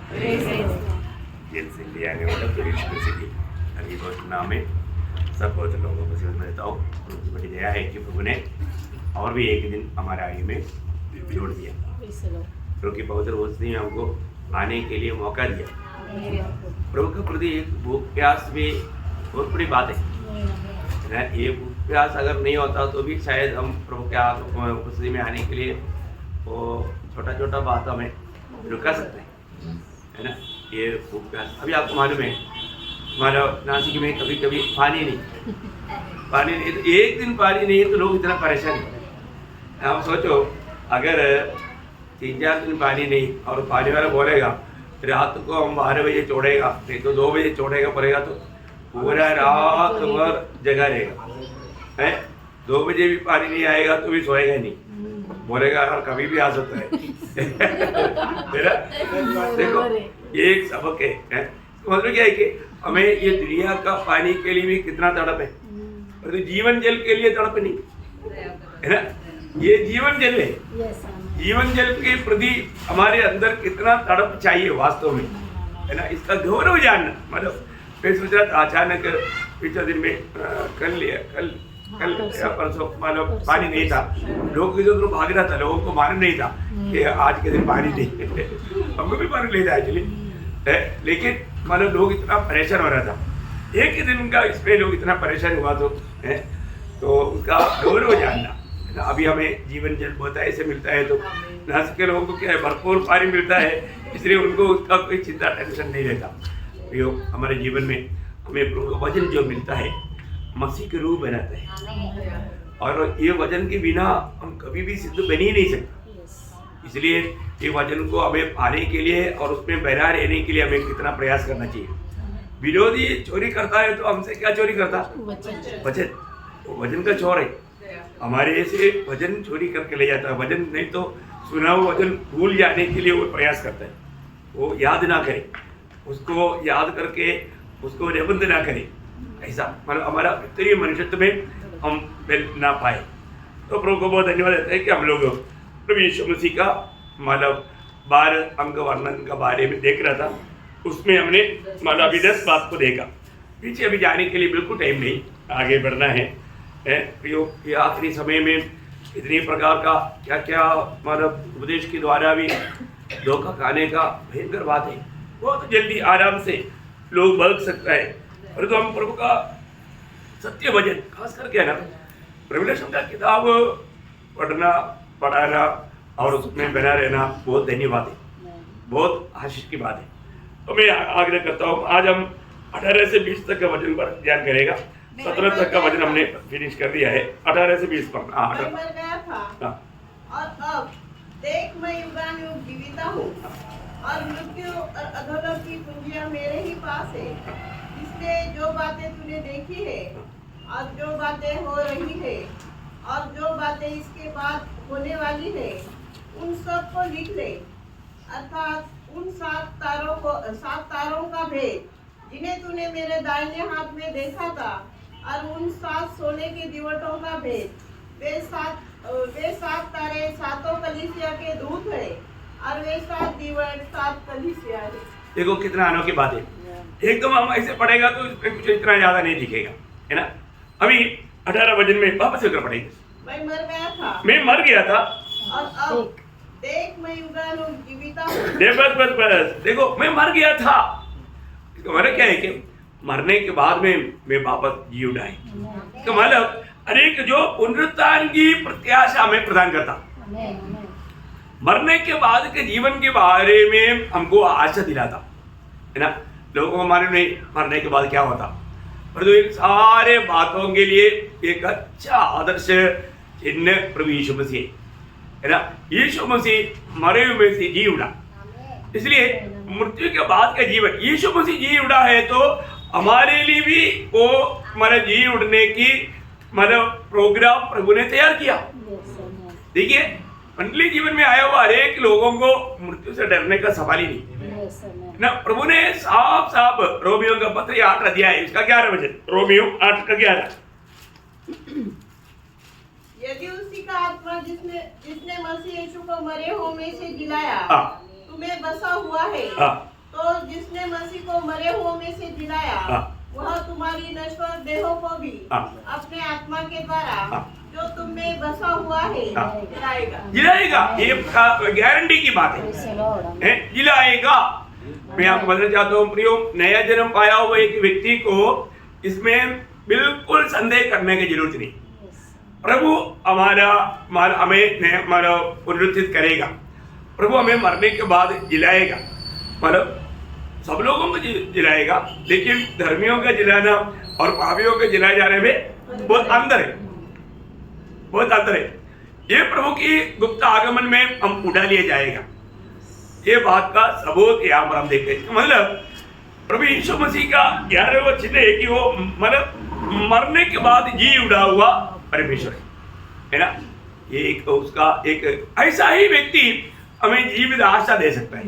Jail से ले आने वाला प्रवेश कर सके। अभी बहुत नाम है, सब बहुत लोगों को सेवन में रहता हूँ। उनकी बड़ी दया है कि प्रभु ने और भी एक दिन हमारे आयु में जोड़ दिया, क्योंकि पवित्र वचन में हमको आने के लिए मौका दिया। प्रभु के प्रति एक भूख प्यास भी बहुत बड़ी बात है। ये भूख प्यास अगर नहीं होता तो भी शायद हम प्रभु के उपस्थिति में आने के लिए वो छोटा छोटा बात हमें रुका सकते हैं, है ना। ये भूख प्यास अभी आपको मालूम है, हमारा नासिक में कभी कभी पानी नहीं तो एक दिन पानी नहीं तो लोग इतना परेशान हैं। आप सोचो, अगर 3-4 दिन पानी नहीं और पानी वाला बोलेगा रात को हम 12 बजे छोड़ेगा, नहीं तो 2 बजे छोड़ेगा पड़ेगा, तो पूरा रात भर जगा रहेगा है। 2 बजे भी पानी नहीं आएगा तो भी सोएगा नहीं, बोलेगा यार कभी भी आ सकता है। देखो ये एक सबक है। मतलब क्या है कि हमें ये दुनिया का पानी के लिए भी कितना तड़प है, तो जीवन जल के लिए तड़प नहीं है ना। ये जीवन जल है, जीवन जल के प्रति हमारे अंदर कितना तड़प चाहिए वास्तव में, है ना। इसका गौरव जानना। मतलब मैं सोच रहा था अचानक पिछले दिन में कल या परसों मतलब पानी नहीं था, लोग इधर उधर भाग रहा था, लोगों को मालूम नहीं था कि आज के दिन पानी नहीं। हमको भी पानी नहीं था एक्चुअली, लेकिन मतलब लोग इतना परेशान हो रहा था। एक ही दिन का इसमें लोग इतना परेशान हुआ तो उसका गौरव जानना। अभी हमें जीवन जल बहुत ऐसे मिलता है, तो नस के लोगों को क्या है, भरपूर पानी मिलता है, इसलिए उनको उसका कोई चिंता टेंशन नहीं रहता। तो हमारे जीवन में हमें प्रभु का वचन जो मिलता है मसीह के रूप बनाता है, और ये वचन के बिना हम कभी भी सिद्ध बन ही नहीं सकते। इसलिए ये वचन को हमें पाने के लिए और उसमें बना रहने के लिए हमें कितना प्रयास करना चाहिए। विरोधी चोरी करता है तो हमसे क्या चोरी करता? वचन। वचन का चोर है, हमारे से वचन चोरी करके ले जाता है। वचन नहीं तो सुना हुआ वचन भूल जाने के लिए वो प्रयास करता है, वो याद ना करे, उसको याद करके उसको निबंध ना करे, ऐसा मतलब हमारा उत्तरीय मनुष्यत्व में हम मिल ना पाए। तो प्रभु को बहुत धन्यवाद देते हैं कि हम लोग प्रभु यीशु मसीह का मतलब 12 अंग वर्णन का बारे में देख रहा था, उसमें हमने मतलब अभी 10 बात को देखा। पीछे अभी जाने के लिए बिल्कुल टाइम नहीं, आगे बढ़ना है। ये आखिरी समय में इतनी प्रकार का क्या क्या मतलब उपदेश के द्वारा भी धोखा खाने का भयंकर बात है। बहुत जल्दी आराम से लोग बल्क सकता है, और तो हम प्रभु का सत्य वचन खास करके है ना, रेवलेशन का किताब पढ़ाना और उसमें बना रहना बहुत धन्यवाद है, बहुत आशीष की बात है। तो मैं आग्रह करता हूँ, आज हम 18 से 20 तक का वचन पर ध्यान करेगा। 17 तक का वचन हमने फिनिश कर दिया है, 18 से 20 पर। मैं मर गया था और अब देख मैं युगानुयुग जीविता हूँ, और मृत्यु और अधोलोक की कुंजियां मेरे ही पास है। इसलिए जो बातें तूने देखी है और जो बातें हो रही है और जो बातें इसके बाद होने वाली है, उन सब को लिख ले, अर्थात उन 7 तारों का भेद जिन्हें तूने मेरे दाहिने हाथ में देखा था, और उन 7 सोने के दिवटों का भेद। वे 7 तारे 7 कलीसिया के दूत है, और वे 7 दिवट 7 कलीसिया है। देखो कितना अनोखी बात है। एकदम हम ऐसे पढ़ेगा तो इसमें कुछ इतना ज्यादा नहीं दिखेगा, है ना। अभी 18 वचन में वापस से पढ़ेंगे। मैं मर गया था और अब देख मैं युगानुयुग जीविता हूँ। बस देखो, मैं मर गया था, इसका मतलब क्या है कि मरने के बाद में मैं वापस जी उठा है। इसका मतलब अनेक जो पुनरुत्थान की प्रत्याशा हमें प्रदान करता, मरने के बाद के जीवन के बारे में हमको आशा दिलाता, है ना। लोगों को मालूम नहीं मरने के बाद क्या होता, पर तो इन सारे बातों के लिए एक अच्छा आदर्श चिन्ह प्रभु यीशु मसीह, है ना। यीशु मसीह मरे हुए से जी उठा, इसलिए मृत्यु के बाद का जीवन यीशु मसीह जी उठा है, तो हमारे लिए भी वो मतलब जी उठने की मतलब प्रोग्राम प्रभु ने तैयार किया। देखिए, मंडली जीवन में आया हुआ हरेक लोगों को मृत्यु से डरने का सवाल ही नहीं ना। प्रभु ने साफ साफ रोमियो का पत्र 8 अध्याय इसका 11 वचन, रोमियो 8 का 11, यदि उसी का आत्मा जिसने मसीह यीशु को मरे होने से जिलाया तुम्हें बसा हुआ है, को मरे हुओं में से जिलाया, हाँ। वह तुम्हारी नश्वर देहों को भी हाँ। अपने आत्मा के द्वारा हाँ। जो तुम में बसा हुआ है हाँ। जिलाएगा। जिलाएगा, ये गारंटी की बात है, जिलाएगा। मैं आपको बताना चाहता हूँ प्रियो, नया जन्म पाया हुआ एक व्यक्ति को इसमें बिल्कुल संदेह करने की जरूरत नहीं। प्रभु हमें पुनरुत्थित करेगा, प्रभु हमें मरने के बाद जिलाएगा, मतलब सब लोगों को जिलाएगा, लेकिन धर्मियों का जिलाना और पापियों के जिलाए जाने में बहुत अंतर है, बहुत अंतर है। ये प्रभु की गुप्त आगमन में हम उठा लिया जाएगा, ये बात का सबूत यहाँ पर हम देखते हैं। मतलब प्रभु यीशु मसीह का 11वां चिन्ह है कि वो मतलब मरने के बाद जी उठा हुआ परमेश्वर है ना। ये एक उसका एक ऐसा ही व्यक्ति हमें जीवित आशा दे सकता है।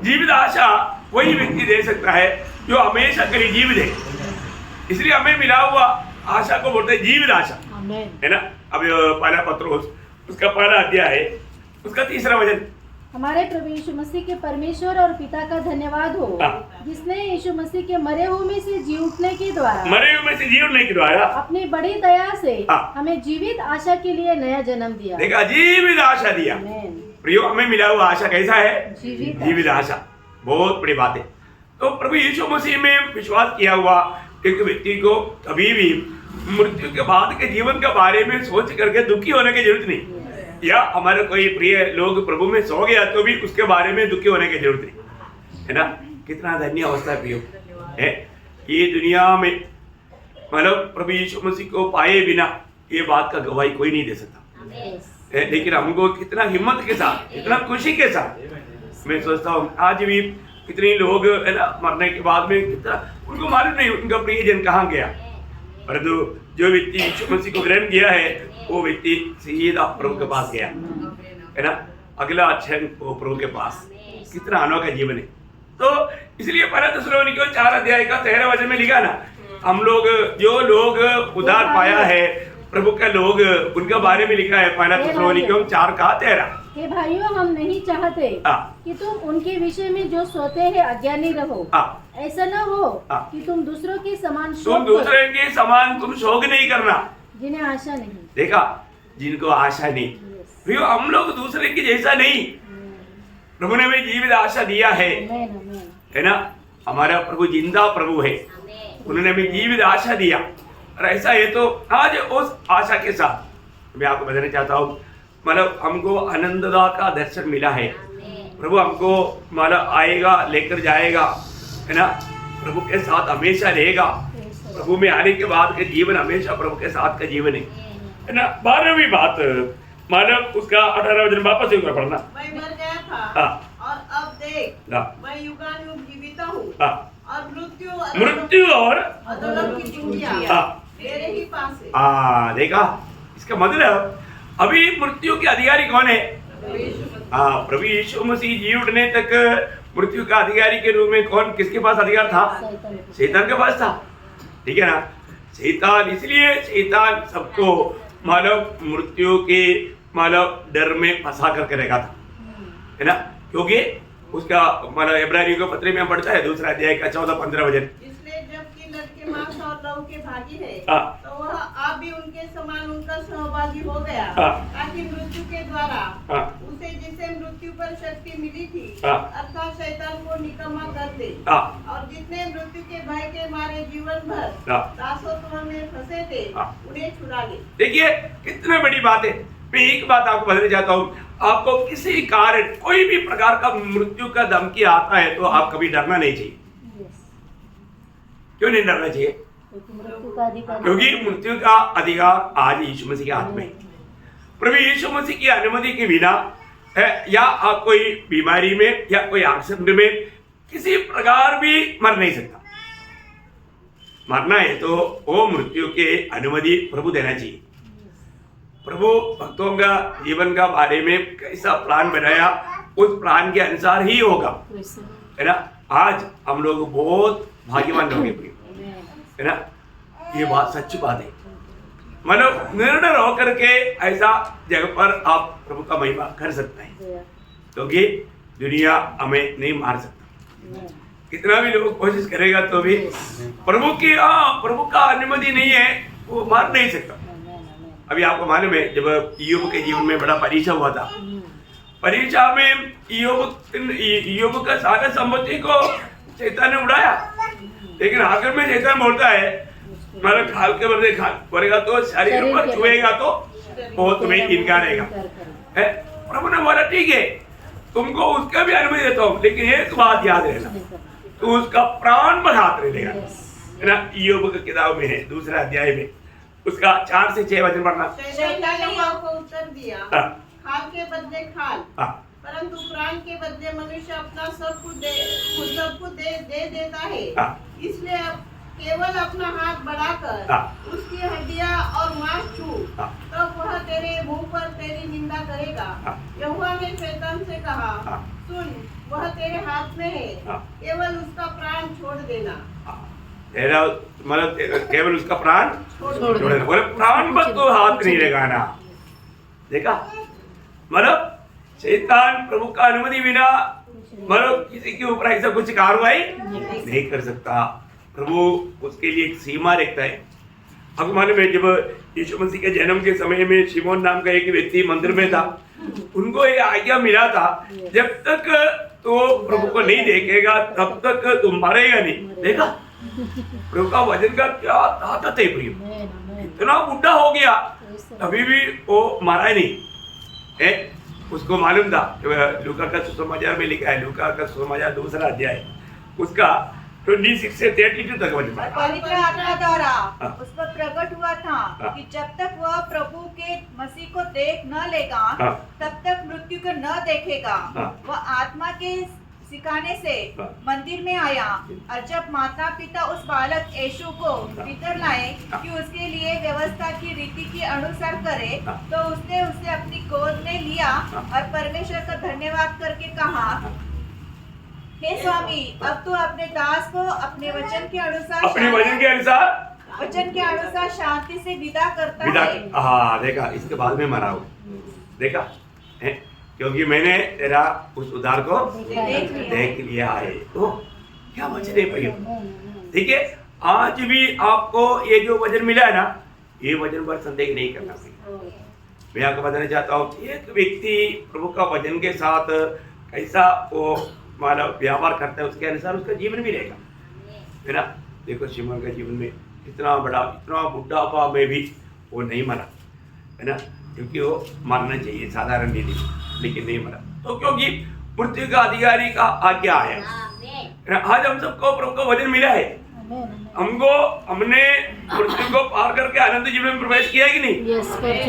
जीवित आशा वही व्यक्ति दे सकता है जो हमेशा के लिए जीवित है, इसलिए हमें मिला हुआ आशा को बोलते हैं जीवित आशा, है ना। अब पहला पत्रोस उसका पहला अध्याय है, उसका 3रा वचन। हमारे प्रभु यीशु मसीह के परमेश्वर और पिता का धन्यवाद हो, जिसने यीशु मसीह के मरे हुए में से जी उठने के द्वारा अपनी बड़ी दया से हमें जीवित आशा के लिए नया जन्म दिया। देखा, जीवित आशा दिया। प्रियो, हमें मिला हुआ आशा कैसा है? जीवित आशा। बहुत बड़ी बात है। तो प्रभु यीशु मसीह में विश्वास किया हुआ एक व्यक्ति को कभी भी मृत्यु के बाद के जीवन के बारे में सोच करके दुखी होने की जरूरत नहीं, या हमारे कोई प्रिय लोग प्रभु में सो गया तो भी उसके बारे में दुखी होने की जरूरत नहीं, है ना। कितना धन्य अवस्था है प्रियो, है ये दुनिया में, मतलब प्रभु यीशु मसीह को पाए बिना ये बात का गवाही कोई नहीं दे सकता। लेकिन हमको कितना हिम्मत के साथ, कितना खुशी के साथ, मैं सोचता हूँ आज भी कितने लोग है ना मरने के बाद में कितना उनको मालूम नहीं उनका प्रियजन कहाँ गया, परंतु जो व्यक्ति यीशु मसीह को ग्रहण किया है वो व्यक्ति सीधा प्रभु के पास गया, है ना। अगला क्षण वो प्रभु के पास। कितना अनोखा जीवन है। तो इसलिए पहला थिस्सलुनीकियों 4 अध्याय का 13 वचन में लिखा ना, हम लोग जो लोग उद्धार पाया है प्रभु के लोग, उनके बारे में लिखा है पहला थिस्सलुनीकियों 4 का 13। हे भाइयों, हम नहीं चाहते कि तुम उनके विषय में जो सोते हैं अज्ञानी रहो। ऐसा न हो कि तुम दूसरों के समान तुम शोक नहीं करना, जिन्हें आशा नहीं। देखा, जिनको आशा नहीं। भैया, हम लोग दूसरे की जैसा नहीं, प्रभु ने हमें जीवित आशा दिया है ना। हमारा प्रभु जिंदा प्रभु है, उन्होंने हमें जीवित आशा दिया। और ऐसा है तो आज उस आशा के साथ मैं आपको बताना चाहता हूँ, मतलब हमको आनंददा का दर्शन मिला है। प्रभु हमको मतलब आएगा, लेकर जाएगा, है ना। प्रभु के साथ हमेशा रहेगा। प्रभु में आने के बाद का जीवन हमेशा प्रभु के साथ का जीवन है ना। 12वीं बात, मतलब उसका 18 वचन वापस एक बार पढ़ना। मैं मर गया था और अब देख मैं युगानुयुग जीवित हूँ और मृत्यु और अधोलोक की कुंजियां मेरे ही पास है। देखा, इसका मतलब अभी मृत्यु के अधिकारी कौन है? प्रभु यीशु मसीह जी उठने तक मृत्यु का अधिकारी के रूप में कौन, किसके पास अधिकार था? शैतान के पास था, ठीक है ना। शैतान, इसलिए शैतान सबको मतलब मृत्यु के मतलब डर में फंसा करके रखा था, है ना। क्योंकि उसका मतलब इब्रानियों के पत्र में पढ़ता है 2 अध्याय का 14-15 वचन। इसलिए जबकि लड़के मांस और लहू के भागी है, तो वह आप भी उनके समान उनका सहभागी हो गया, ताकि मृत्यु के द्वारा उसे जिसे मृत्यु पर शक्ति मिली थी अर्थात शैतान को निकम्मा कर दे, और जितने मृत्यु के भय के मारे जीवन भर दासत्व में फंसे थे उन्हें छुड़ा ले। देखिए कितनी बड़ी बात है। मैं एक बात आपको बताना चाहता हूँ, आपको किसी कारण कोई भी प्रकार का मृत्यु का धमकी आता है तो आप कभी डरना नहीं चाहिए। क्यों नहीं डरना चाहिए? क्योंकि मृत्यु का अधिकार आज यीशु मसीह के हाथ में है। प्रभु यीशु मसीह की अनुमति के बिना या आप कोई बीमारी में या कोई एक्सीडेंट में किसी प्रकार भी मर नहीं सकता। मरना है तो वो मृत्यु के अनुमति प्रभु देना चाहिए। प्रभु भक्तों का जीवन का बारे में कैसा प्लान बनाया उस प्लान के अनुसार ही होगा, है ना। आज हम लोग बहुत भाग्यवान लोग हैं, है ना। ये बात सच्ची बात है। मतलब निर्णय होकर के ऐसा जगह पर आप प्रभु का महिमा कर सकते हैं, क्योंकि दुनिया हमें नहीं मार सकता। कितना भी लोग कोशिश करेगा तो भी प्रभु का अनुमति नहीं है, वो मार नहीं सकता। अभी आपको मालूम है जब इयोब के जीवन में बड़ा परीक्षा हुआ था, परीक्षा में इयोब का सारा संपत्ति को शैतान ने उड़ाया, लेकिन आखिर में शैतान बोलता है तुम्हारा खाल के बदले करेगा तो शरीर पर छुएगा तो वो तुम्हें इनकारेगा। प्रभु ने बोला ठीक है तुमको उसका भी अनुमति देता हूँ, लेकिन एक बात याद रहना, तू उसका प्राण पर हाथ नहीं देगा। है ना, इयोब की किताब में है 2 अध्याय में उसका 4 से 6 वचन पढ़ना। शैतान ने आपको उत्तर दिया, खाल के बदले खाल, परंतु प्राण के बदले मनुष्य अपना सब कुछ दे देता है। इसलिए अब केवल अपना हाथ बढ़ाकर उसकी हड्डियां और मांस छू, तब वह तेरे मुंह पर तेरी निंदा करेगा। यहोवा ने शैतान से कहा, सुन, वह तेरे हाथ में है, केवल उसका प्राण छोड़ देना। तेरा मतलब केवल उसका प्राण छोड़ देना, बोले प्राण पर तो हाथ नहीं लगाना। देखा, मतलब शैतान प्रभु का अनुमति बिना मतलब किसी के ऊपर ऐसा कुछ कार्रवाई नहीं कर सकता। प्रभु उसके लिए एक सीमा रखता है। आपको मालूम है जब यीशु मसीह के जन्म के समय में शिमोन नाम का एक व्यक्ति मंदिर में था, उनको ये आज्ञा मिला था जब तक तो प्रभु को नहीं देखेगा तब तक तुम मरेगा नहीं। देखा प्रभु का वचन का क्या ताकत है प्रिय, इतना बुढ़ा हो गया अभी भी वो मरा नहीं है। उसको मालूम था, लूका का सुसमाचार में लिखा है, लूका का सुसमाचार 2 अध्याय उसका 26 से 32 तक वचन। पवित्र आत्मा द्वारा उस पर प्रकट हुआ था कि जब तक वह प्रभु के मसीह को देख न लेगा तब तक मृत्यु को न देखेगा। वह आत्मा के सिखाने से मंदिर में आया, और जब माता पिता उस बालक यीशु को भीतर लाए कि उसके लिए व्यवस्था की रीति के अनुसार करे, तो उसने उसे अपनी गोद में लिया और परमेश्वर का धन्यवाद करके कहा, हे स्वामी, अब तो अपने दास को अपने वचन के अनुसार शांति से विदा करता है। हाँ देखा, इसके बाद में मरा हूँ, देखा है? क्योंकि मैंने तेरा उस उद्धार को देख लिया है। तो क्या वचन है भैया, ठीक है। आज भी आपको ये जो वचन मिला है ना, ये वचन पर संदेह नहीं करना चाहिए। मैं आपको बताना चाहता हूँ एक व्यक्ति प्रभु का वचन के साथ कैसा वो मानव व्यवहार करता है उसके अनुसार उसका जीवन भी रहेगा, है ना। देखो शिमोन का जीवन में इतना बुढ़ापा में भी वो नहीं मरा, है ना, क्योंकि वो मरना चाहिए साधारण रीति, लेकिन नहीं मरा। तो क्योंकि मृत्यु का अधिकारी का आज्ञा आया। आज हम सबको प्रभु का वचन मिला है, हमने मृत्यु को पार करके अनंत जीवन में प्रवेश किया है कि नहीं?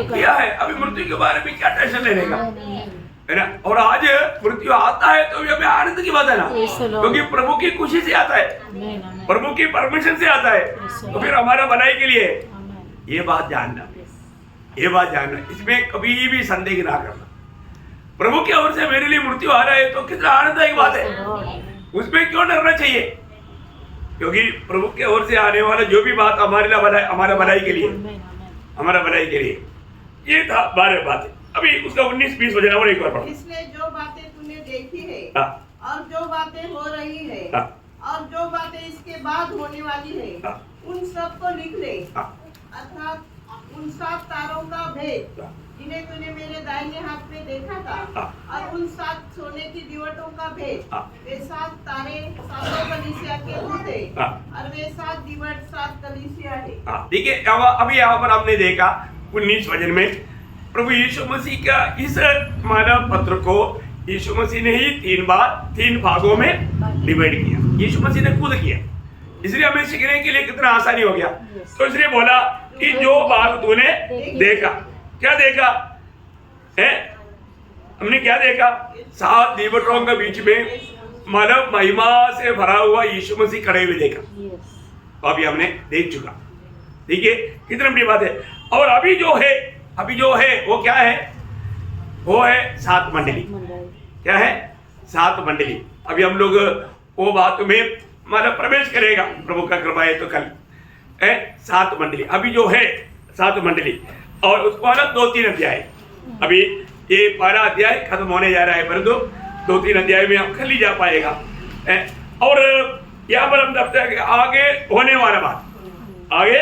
किया है। अभी मृत्यु के बारे में क्या टेंशन लेने का, है ना। और आज मृत्यु आता है तो हमें आनंद की बात है ना, क्योंकि प्रभु की खुशी से आता है, प्रभु की परमिशन से आता है, तो फिर हमारा भलाई के लिए। ये बात जानना, इसमें कभी भी संदेह ना करना। प्रभु की ओर से मेरे लिए मृत्यु आ रहा है तो कितना आनंददायक बात है, उसमें क्यों डरना चाहिए? क्योंकि प्रभु की ओर से आने वाला जो भी बात हमारा भलाई के लिए, हमारा भलाई के लिए। ये था 12 बातें। अभी उसका 19-20 वचन और एक बार पढ़ो। इसलिए जो बातें तूने देखी है और जो बातें हो रही है और जो बातें इसके बाद होने वाली है, उन सब को लिख ले, अर्थात उन 7 तारों का भेद जिन्हें तूने मेरे दाहिने हाथ में देखा था, और उन 7 सोने की दीवटों का भेद। वे 7 तारे 7 कलीसिया के दूत हैं, और वे 7 दीवट 7 कलीसिया है। देखिए अभी यहाँ पर हमने देखा 19 वचन में प्रभु यीशु मसीह का इस मानव पत्र को यीशु मसीह ने ही 3 भागों में डिवाइड किया। यीशु मसीह ने खुद किया, इसलिए हमें सीखने के लिए कितना आसानी हो गया। तो इसलिए बोला कि जो भाग तूने देखा, क्या देखा है? हमने क्या देखा? 7 दीवटों के बीच में मानव महिमा से भरा हुआ यीशु मसीह खड़े हुए देखा। तो अभी हमने देख चुका, ठीक है, कितनी बड़ी बात है। और अभी जो है वो क्या है? वो है 7 मंडली। क्या है? 7 मंडली। अभी हम लोग वो बात में मतलब प्रवेश करेगा, प्रभु का कृपा है तो कल 7 मंडली। अभी जो है 7 मंडली, और उसको वाला 2-3 अध्याय। अभी ये 12 अध्याय खत्म होने जा रहा है, परंतु 2-3 अध्याय में हम खाली जा पाएगा। और यहाँ पर हम देखते हैं कि आगे होने वाला बात, आगे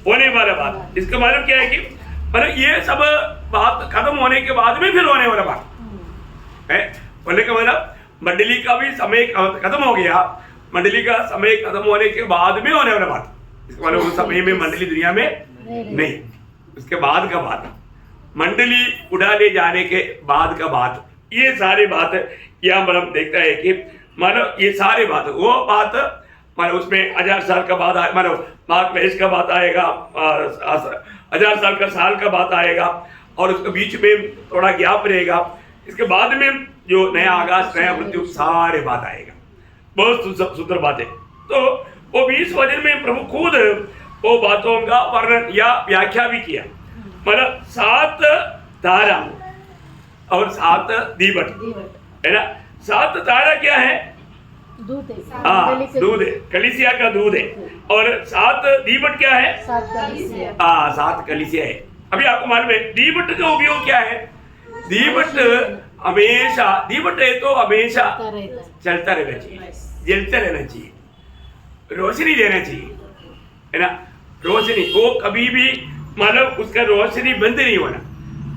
होने वाला बात, इसका मतलब क्या है कि मतलब ये सब बात खत्म होने के बाद में फिर होने वाला बात है। बोलने का मतलब मंडली का भी समय खत्म हो गया, मंडली का समय खत्म होने के बाद में होने वाला बात, इसका मतलब उस समय में मंडली दुनिया में नहीं, उसके बाद का बात, मंडली उड़ा ले जाने के बाद का बात, ये सारी बात यहाँ पर हम देखता है कि मानो ये सारी बात, वो बात मानो उसमें 1000 साल का बाद मानो महाक्लेश का बात आएगा, 1000 साल का साल का बात आएगा, और उसके बीच में थोड़ा गैप रहेगा, इसके बाद में जो नया आकाश नया मृत्यु सारे बात आएगा, बहुत सुंदर बात है। तो वो 20 वचन में प्रभु खुद वो बातों का वर्णन या व्याख्या भी किया, मतलब 7 तारा और 7 दीवट है ना। 7 तारा क्या है? दूध है, हाँ दूध है, कलीसिया का दूध है, और 7 दीवट क्या है? 7 कलीसिया। हाँ 7 कलीसिया है। अभी आपको मालूम है दीवट का उपयोग क्या है? दीवट हमेशा, दीवट है तो हमेशा चलता रहना चाहिए, जलता रहना चाहिए, रोशनी देना चाहिए, है ना। रोशनी को कभी भी मतलब उसका रोशनी बंद नहीं होना।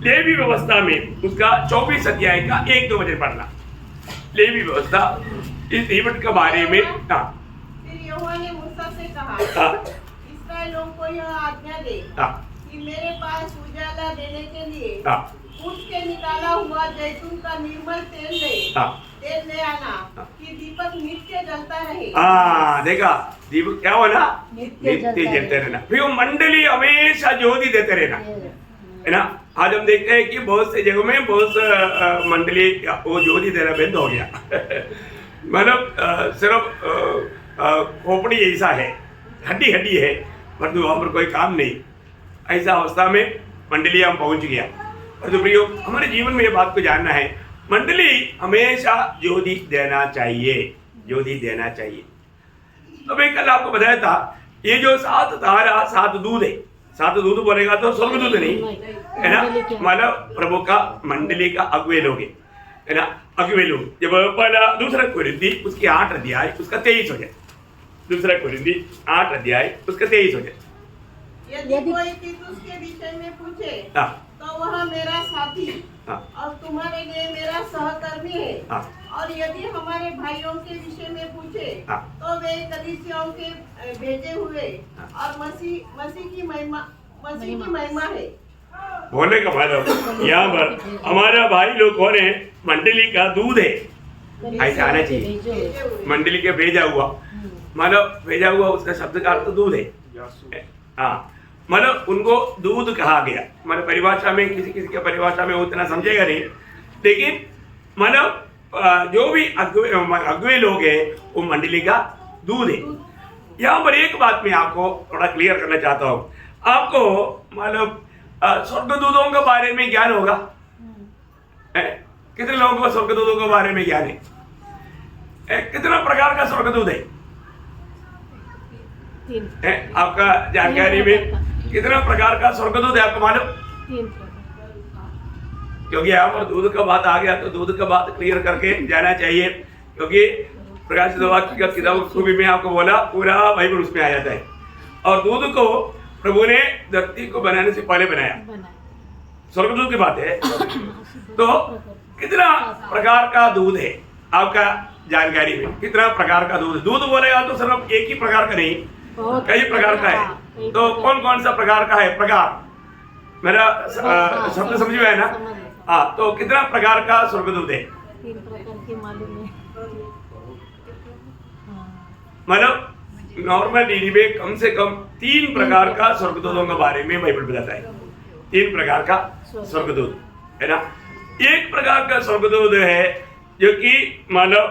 लेवी व्यवस्था में उसका 24 अध्याय का 1-2 वचन पढ़ना, लेवी व्यवस्था इस दीवट के बारे में। हाँ फिर यहोवा ने मूसा से कहा, इस्राएलियों को यह आज्ञा दे कि मेरे पास उजाला देने के लिए कूट के निकाला हुआ जैतून का निर्मल तेल ले आना, कि दीपक नित्य जलता रहे। हाँ देखा, दीपक क्या होना? नित्य जलते रहना। फिर वो मंडली हमेशा ज्योति देते रहना, है ना। आज हम देखते हैं कि बहुत से जगहों में बहुत से मंडली वो ज्योति देना बंद हो गया मतलब सिर्फ खोपड़ी ऐसा है, हड्डी हड्डी है, परंतु वहाँ पर कोई काम नहीं, ऐसा अवस्था में मंडली हम पहुंच गया। और तो प्रियो, हमारे जीवन में ये बात को जानना है, मंडली हमेशा ज्योति देना चाहिए, ज्योति देना चाहिए। तो मैं कल आपको बताया था, ये जो 7 तारा 7 दूध है, 7 दूध बोलेगा तो स्वर्गदूत नहीं, है ना, मतलब प्रभु का मंडली का अगुवे लोग है ना, अगुवे लोग। जब पहला दूसरा कुरिन्थी उसकी 8 अध्याय उसका 23 हो जाए, दूसरा कुरिन्थी 8 अध्याय उसका 23 हो जाए। यदि कोई तीतुस के विषय में पूछे तो वह मेरा साथी और तुम्हारे लिए मेरा सहकर्मी है, और यदि हमारे भाइयों के विषय में पूछे तो वे कलीसियाओं के भेजे हुए और मसीह की महिमा है। बोलने का मतलब यहाँ पर हमारा भाई लोग कौन है? मंडली का दूध है, ऐसा आना चाहिए, मंडली के भेजा हुआ, मतलब भेजा हुआ उसका शब्द का अर्थ दूध है। हाँ मतलब उनको दूध कहा गया, मतलब परिभाषा में किसी किसी के परिभाषा में उतना समझेगा नहीं, लेकिन मतलब जो भी अगुवे लोग हैं वो मंडली का दूध है। यहाँ पर एक बात मैं आपको थोड़ा क्लियर करना चाहता हूँ, आपको मतलब स्वर्गदूतों के बारे में ज्ञान होगा, कितने लोगों को स्वर्गदूतों के बारे में ज्ञान है? कितना प्रकार का स्वर्गदूत है आपका जानकारी में? कितना प्रकार का स्वर्गदूत है आपको मालूम? 3 क्योंकि यहाँ पर दूध का बात आ गया तो दूध का बात क्लियर करके जाना चाहिए, क्योंकि प्रकाशित वाक्य का किताब में आपको बोला पूरा बाइबल उसमें आ जाता है। और दूध को प्रभु ने धरती को बनाने से पहले बनाया, स्वर्गदूत की बात है। तो कितना प्रकार का दूध है आपका जानकारी में? कितना प्रकार का दूध? दूध बोलेगा तो सिर्फ एक ही प्रकार का नहीं, कई प्रकार का है। तो कौन कौन सा प्रकार का है? प्रकार मेरा शब्द समझ में है ना? हाँ, तो कितना प्रकार का स्वर्गदूत है? 3 प्रकार के मालूम है, मतलब नॉर्मल डीडी में कम से कम 3 प्रकार का स्वर्गदूतों के बारे में बाइबल बताता है। 3 प्रकार का स्वर्गदूत है ना। एक प्रकार का स्वर्गदूत है जो कि मतलब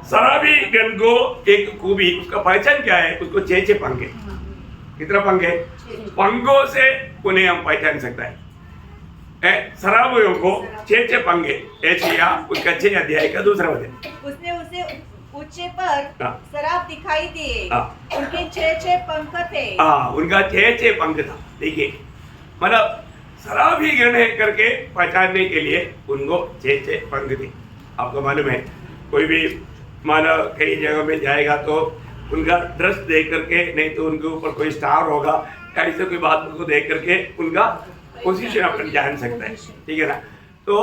शराबी गण को एक खूबी, उसका पहचान क्या है? उसको 6 पंख है। कितना पंख है? पंखों से उन्हें हम पहचान सकता है। शराबियों को 6 पंख है, एशिया उसका 6 अध्याय का 2 वचन। उसने उसे ऊंचे पर शराब दिखाई दिए, उनके 6 पंख थे। उनका 6 पंख था। देखिए मतलब शराबी गण है करके पहचानने के लिए उनको 6 पंख थे। आपको मालूम है कोई भी मानो कई जगह में जाएगा तो उनका ड्रेस देख करके, नहीं तो उनके ऊपर कोई स्टार होगा, ऐसे कोई बात को देख करके उनका पोजीशन अपन जान सकता है, ठीक है ना। तो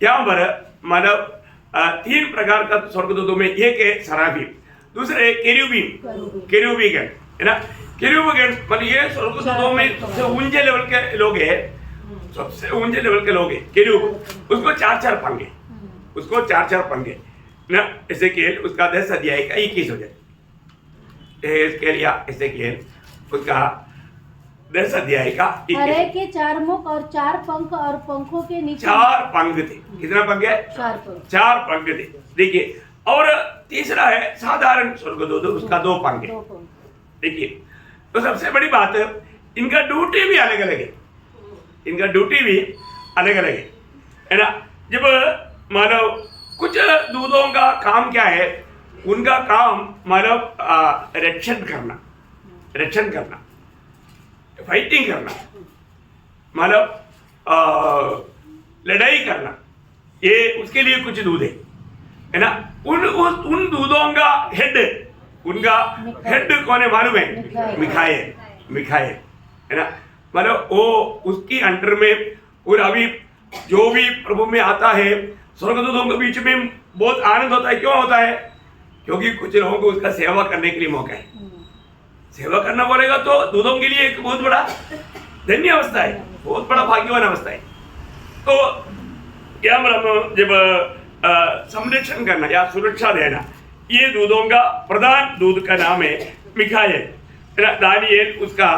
यहाँ पर मानो 3 प्रकार का स्वर्गदूतों में एक है सराफी, दूसरे केरूबीगण है ना। केरूबीगण मतलब ये स्वर्गदूतों में सबसे ऊंचे लेवल के लोग हैं, सबसे ऊंचे लेवल के लोग हैं केरूब। उसको 4-4 पंगे, उसको 4-4 पंगे ना। एसेकिएल उसका 10 अध्याय का 21 हो जाए, एसेकिएल उसका 10 अध्याय का 21। हरे के 4 मुख और 4 पंख और पंखों के नीचे 4 पंख थे। कितना पंख है? 4 पंख थे। देखिए, और तीसरा है साधारण स्वर्गदूत, उसका 2 पंख है। देखिए, तो सबसे बड़ी बात इनका ड्यूटी भी अलग अलग है, इनका ड्यूटी भी अलग अलग है ना। जब मानो कुछ दूतों का काम क्या है, उनका काम मानो रक्षण करना, फाइटिंग करना, मानो लड़ाई करना, ये उसके लिए कुछ दूत है ना। उन दूतों का हेड, उनका हेड कौन है मालूम है? मिखाएल है ना। मतलब वो उसकी अंडर में, और अभी जो भी प्रभु में आता है स्वर्गदूतों के बीच में बहुत आनंद होता है। क्यों होता है? क्योंकि कुछ लोगों को उसका सेवा करने के लिए मौका है। सेवा करना बोलेगा तो दूतों के लिए एक बहुत बड़ा धन्य अवस्था है, बहुत बड़ा भाग्यवान अवस्था है। तो क्या मतलब जब संरक्षण करना या सुरक्षा देना, ये दूतों का प्रधान दूत का नाम है मिखाएल। दानिएल उसका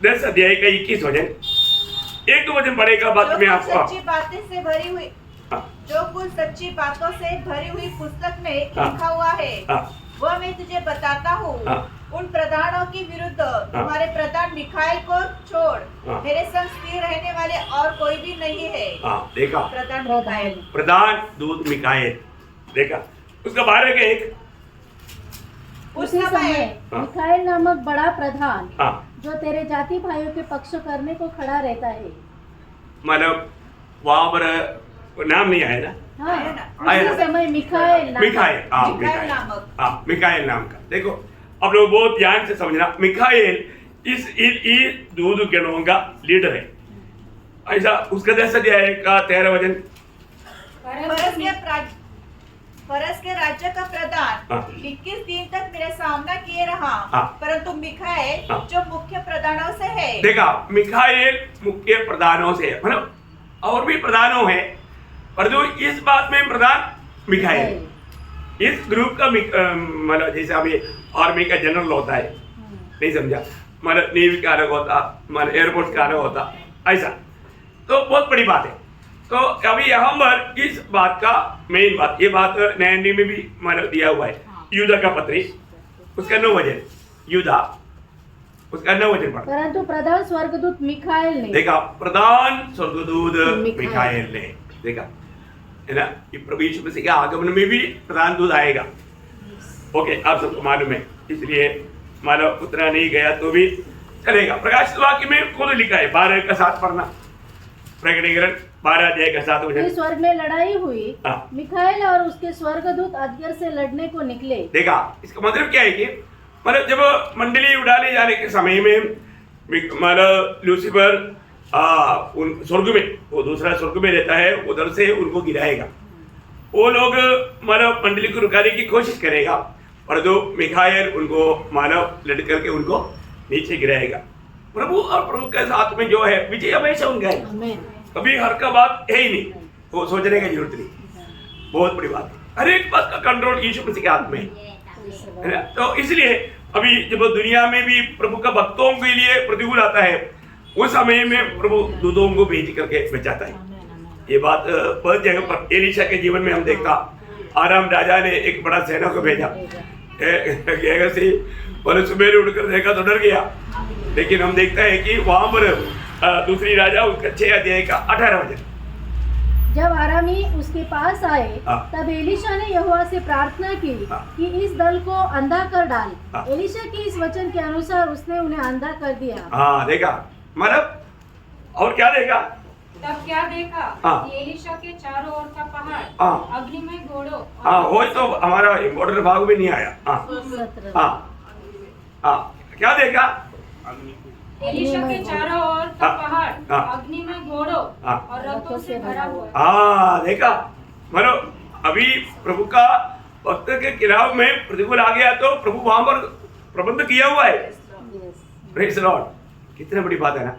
10 अध्याय का 21 हो जाए, 1-2 वचन पढ़ेगा। बाद में आपको सच्ची बातें से भरी हुई, जो कुछ सच्ची बातों से भरी हुई पुस्तक में लिखा हुआ है वह मैं तुझे बताता हूँ। उन प्रधानों के विरुद्ध तुम्हारे प्रधान मिखाएल को छोड़ मेरे संग स्थिर रहने वाले और कोई भी नहीं है। देखा, प्रधान दूत मिखाएल, देखा उसका 12 का 1। उसी समय मिखाएल नामक बड़ा प्रधान जो तेरे जाति भाइयों के पक्ष करने को खड़ा रहता है। मतलब वहां पर नाम नहीं आया ना? उसी समय मिखाएल नाम का। देखो, अब लोग बहुत ध्यान से समझना, मिखाएल इस दूत गणों का लीडर है। ऐसा उसका 10 अध्याय का 13 वचन, परस के राज्य का प्रधान 21 दिन तक मेरे सामना किए रहा, परंतु मिखाएल जो मुख्य प्रधानों से है। देखा, मिखाएल मुख्य प्रधानों से है, मतलब और भी प्रधानों है, पर जो इस बात में प्रधान मिखाएल। इस ग्रुप का मतलब जैसे अभी आर्मी का जनरल होता है, नहीं समझा, मतलब नेवी का अलग होता, मतलब एयरफोर्स का अलग होता, ऐसा। तो बहुत बड़ी बात है। तो अभी यहाँ पर इस बात का मेन बात, ये बात नया नियम में भी मतलब दिया हुआ है। यूदा का पत्री उसका 9 वचन, यूदा उसका 9 वचन पढ़ा। परंतु प्रधान स्वर्गदूत मिखाएल ने, देखा, प्रधान स्वर्गदूत मिखाएल ने, देखा है ना। ये प्रभु यीशु मसीह के आगमन में भी प्रधान दूत आएगा। ओके, आप सबको मालूम है, इसलिए मानो उतना नहीं गया तो भी चलेगा। प्रकाशित वाक्य में खुद लिखा है, 12 का 7 पढ़ना, प्रकटीकरण 12 अध्याय का 7 वचन। स्वर्ग में लड़ाई हुई, मिखाएल और उसके स्वर्गदूत अजगर से लड़ने को निकले। देखा, इसका मतलब क्या है कि मतलब जब मंडली उड़ाले जाने के समय में मतलब लूसीफर उन स्वर्ग में, वो दूसरा स्वर्ग में रहता है, उधर से उनको गिराएगा। वो लोग मानव मंडली को रुकाने की कोशिश करेगा, और जो मिखाएल उनको मानव लड़ करके उनको नीचे गिराएगा। प्रभु और प्रभु के साथ में जो है विजय हमेशा उनका है, कभी हर का बात है ही नहीं, वो सोचने की जरूरत नहीं। बहुत बड़ी बात है, हर एक बात का कंट्रोल यीशु मसीह के हाथ में है ना। तो इसलिए अभी जब दुनिया में भी प्रभु का भक्तों के लिए प्रतिकूल आता है, उस समय में प्रभु दूतों को भेज करके बचाता है। ये बात बहुत जगह पर एलीशा के जीवन में हम देखा, आराम राजा ने एक बड़ा सेना को भेजा, सुबह उठकर देखा तो डर गया। लेकिन हम देखते हैं कि वहां पर दूसरी राजा उसका 6 अध्याय का 18 वचन, जब आरामी उसके पास आए तब एलीशा ने यहोवा से प्रार्थना की कि इस दल को अंधा कर डाल। एलीशा के इस वचन के अनुसार उसने उन्हें अंधा कर दिया। हाँ, देखा, मतलब और क्या देखा? तब क्या देखा हाँ। कि एलीशा के चारों ओर का पहाड़ हाँ। अग्निमय घोड़ों हाँ वो तो हमारा इम्पोर्टेंट भाग में नहीं आया। हाँ 17 हाँ हाँ क्या देखा? एलीशा के चारों ओर का हाँ। पहाड़ हाँ। अग्निमय घोड़ों हाँ। और रथों से भरा हुआ है। हाँ देखा, मानो अभी प्रभु का भक्त के खिलाफ में प्रतिकूल आ गया तो प्रभु वहां पर प्रबंध किया हुआ है। प्रेज द लॉर्ड, कितनी बड़ी बात है ना।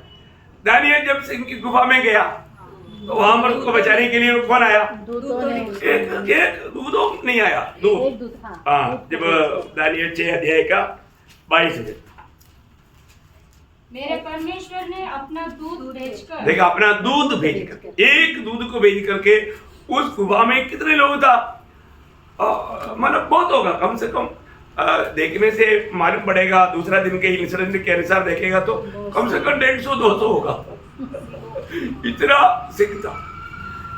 दानियल जब सिंह की गुफा में गया तो वहां पर उसको बचाने के लिए कौन आया? दूतों ने एक दूधों नहीं आया, दूध। एक दूत, हाँ। हाँ जब दानियल 6 अध्याय का 22 है। मेरे परमेश्वर ने अपना दूध भेजकर देखा, अपना दूध भेज करके, एक दूध को भेज करके उस गुफा में कितने लोग था? मतलब बहुत होगा, कम से कम देखने से मालूम पड़ेगा, दूसरा दिन के इंसिडेंट के अनुसार देखेगा तो कम से कम 150-200 होगा। इतना सिख था,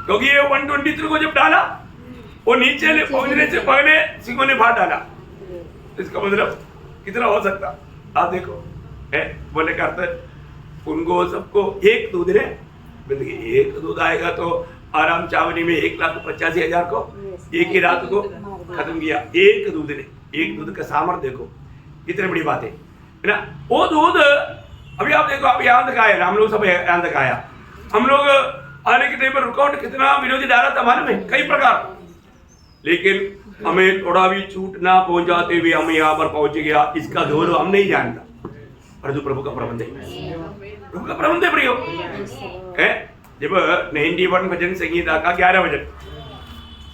क्योंकि ये 123 को जब डाला वो नीचे पहुंचने से पहले सिखों ने फाड़ डाला। इसका मतलब कितना हो सकता आप देखो है। बोले का अर्थ उनको सबको एक दूध ने, एक दूध आएगा तो आराम चावनी में 1,85,000 को एक ही रात को खत्म किया। एक दूध ने, एक दूध का सामर्थ्य देखो कितनी बड़ी बात है ना। वो दूध अभी आप देखो, आप यहाँ तक आए, हम लोग सब यहाँ तक आया, हम लोग आने के टाइम पर रुकावट कितना विरोधी डाला था मालूम है, कई प्रकार, लेकिन हमें थोड़ा भी छूट ना पहुंचाते हुए हम यहाँ पर पहुंच गया, इसका गौरव हम नहीं जानता। परंतु प्रभु का प्रबंध है, प्रभु का प्रबंध है प्रियो है। जब 91 भजन संगीता का 11 भजन,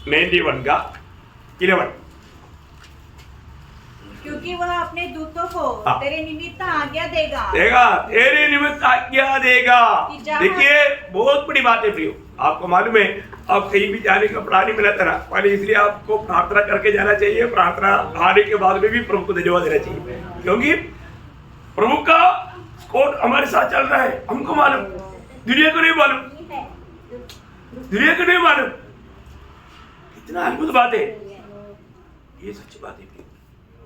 91 का 11, क्योंकि वह अपने दूतों को हाँ। तेरे निमित्त आज्ञा देगा तेरे निमित्त आज्ञा देगा। देखिए बहुत बड़ी बात है प्रियो, आपको मालूम है आप कहीं भी जाने का प्लान नहीं मिला था ना, पहले इसलिए आपको प्रार्थना करके जाना चाहिए। प्रार्थना आने के बाद में भी प्रभु को धन्यवाद देना चाहिए, क्योंकि प्रभु का कोट हमारे साथ चल रहा है। हमको मालूम, दुनिया को नहीं मालूम, दुनिया को नहीं मालूम। कितना अद्भुत बात है, ये सच्ची बात है,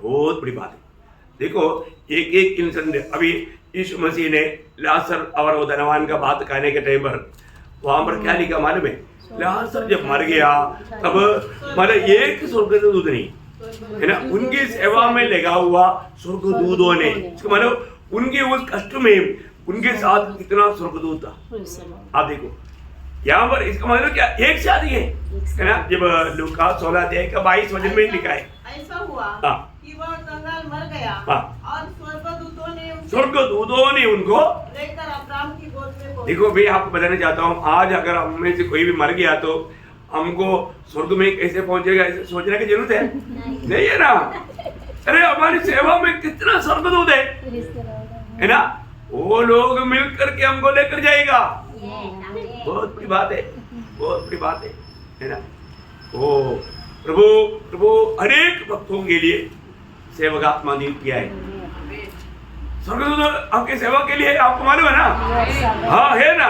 बहुत बड़ी बात है। देखो एक एक इंसान, अभी यीशु मसीह ने लाजर और वो धनवान का बात कहने के टाइम पर वहां पर क्या लिखा मालूम है? लाजर जब मर गया तब मतलब एक स्वर्गदूत नहीं है ना, उनकी सेवा में लगा हुआ स्वर्गदूतों ने, मतलब उनके उस कष्ट में उनके साथ कितना स्वर्गदूत था। आप देखो यहाँ पर, इसका मतलब क्या, एक साथ ही है ना। जब लूका 16 अध्याय का 22 वचन में लिखा है, ऐसा हुआ हाँ। कि वह कंगाल मर गया हाँ। और स्वर्गदूतों ने उनको लेकर अब्राहम की गोद में पहुंचा। देखो भाई, आपको बताना चाहता हूँ, आज अगर हम में से कोई भी मर गया तो हमको स्वर्ग में कैसे पहुंचेगा ऐसे सोचने की जरूरत है नहीं है ना। अरे हमारी सेवा में कितना स्वर्गदूत है ना, वो लोग मिल करके हमको लेकर जाएगा। बहुत बड़ी बात है, बहुत बड़ी बात है ना। ओ प्रभु अनेक भक्तों के लिए सेवक आत्मा नियुक्त किया है। स्वर्गदूत आपके सेवा के लिए, आपको मालूम है ना, हाँ है ना।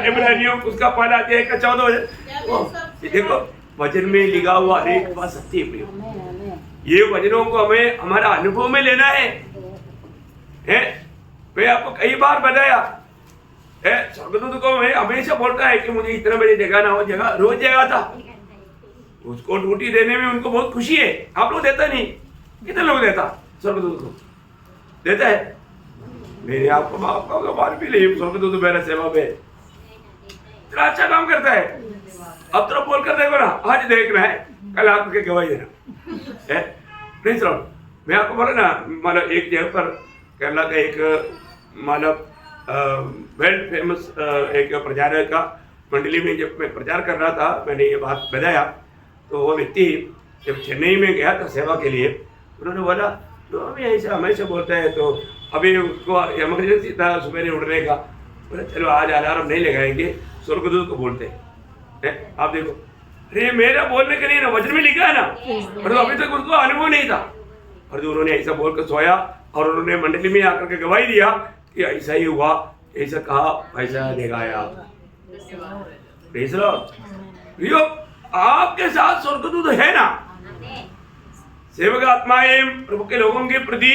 इब्रानियों उसका पहला अध्याय का 14 वचन देखो, वचन में लिखा हुआ अनेक बात सत्य है। ये वचनों को हमें हमारा अनुभव में लेना है। मैं आपको कई बार बताया है, स्वर्गदूत को मैं हमेशा बोलता है कि मुझे इतना बजे जगह ना हो, जगह रोज जगह था, उसको ड्यूटी देने में उनको बहुत खुशी है। आप लोग देता नहीं, कितने लोग देता स्वर्गदूत को देता है। मेरे आपको बात भी नहीं, स्वर्गदूत मेरा सेवा में इतना अच्छा काम करता है। अब तो बोल कर देखो ना, आज देखना है, कल आपके गवाही देना है। प्लीज रहो, मैं आपको बोला ना, मतलब एक जगह पर केरला का एक मतलब वर्ल्ड फेमस एक प्रचारक का मंडली में जब मैं प्रचार कर रहा था, मैंने ये बात बताया तो वो व्यक्ति जब चेन्नई में गया था सेवा के लिए, उन्होंने बोला तो हमें ऐसा हमेशा बोलता है, तो अभी उसको इमरजेंसी था सुबह उठने का, बोला चलो आज अलार्म नहीं लगाएंगे, स्वर्गदूत को बोलते हैं। आप देखो, अरे मेरा बोलने के लिए ना वचन में लिखा है ना, पर अभी तक उसको अनुभव नहीं था, और जो उन्होंने ऐसा बोलकर सोया और उन्होंने मंडली में आकर के गवाही दिया कि ऐसा ही हुआ, ऐसा कहा, ऐसा दिखाया। आपके साथ स्वर्गदूत है ना, सेवक आत्माएं प्रभु के लोगों के प्रति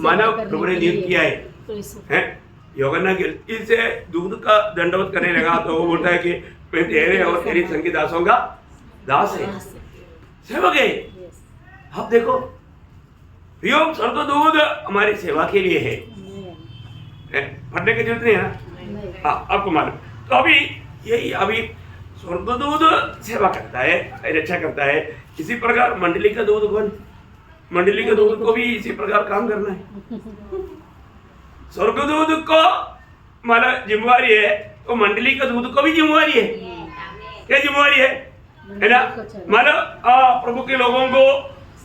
मानव प्रभु ने नियुक्त किया है। यूहन्ना गिलती से दूध का दंडवत करने लगा तो वो बोलता है कि मैं तेरे और तेरी संग के दासों का दास है, सेवक है। अब देखो योग स्वर्गदूत हमारी सेवा के लिए है, पढ़ने की जरूरत नहीं है ना। हाँ, आपको मालूम। तो अभी यही अभी स्वर्गदूत सेवा करता है, रक्षा करता है। इसी प्रकार मंडली का दूध कौन, मंडली के दूध को भी इसी प्रकार काम करना है। स्वर्गदूत को माना जिम्मेवारी है तो मंडली का दूध को भी जिम्मेवारी है। क्या जिम्मेवारी है ना? माना प्रभु के लोगों को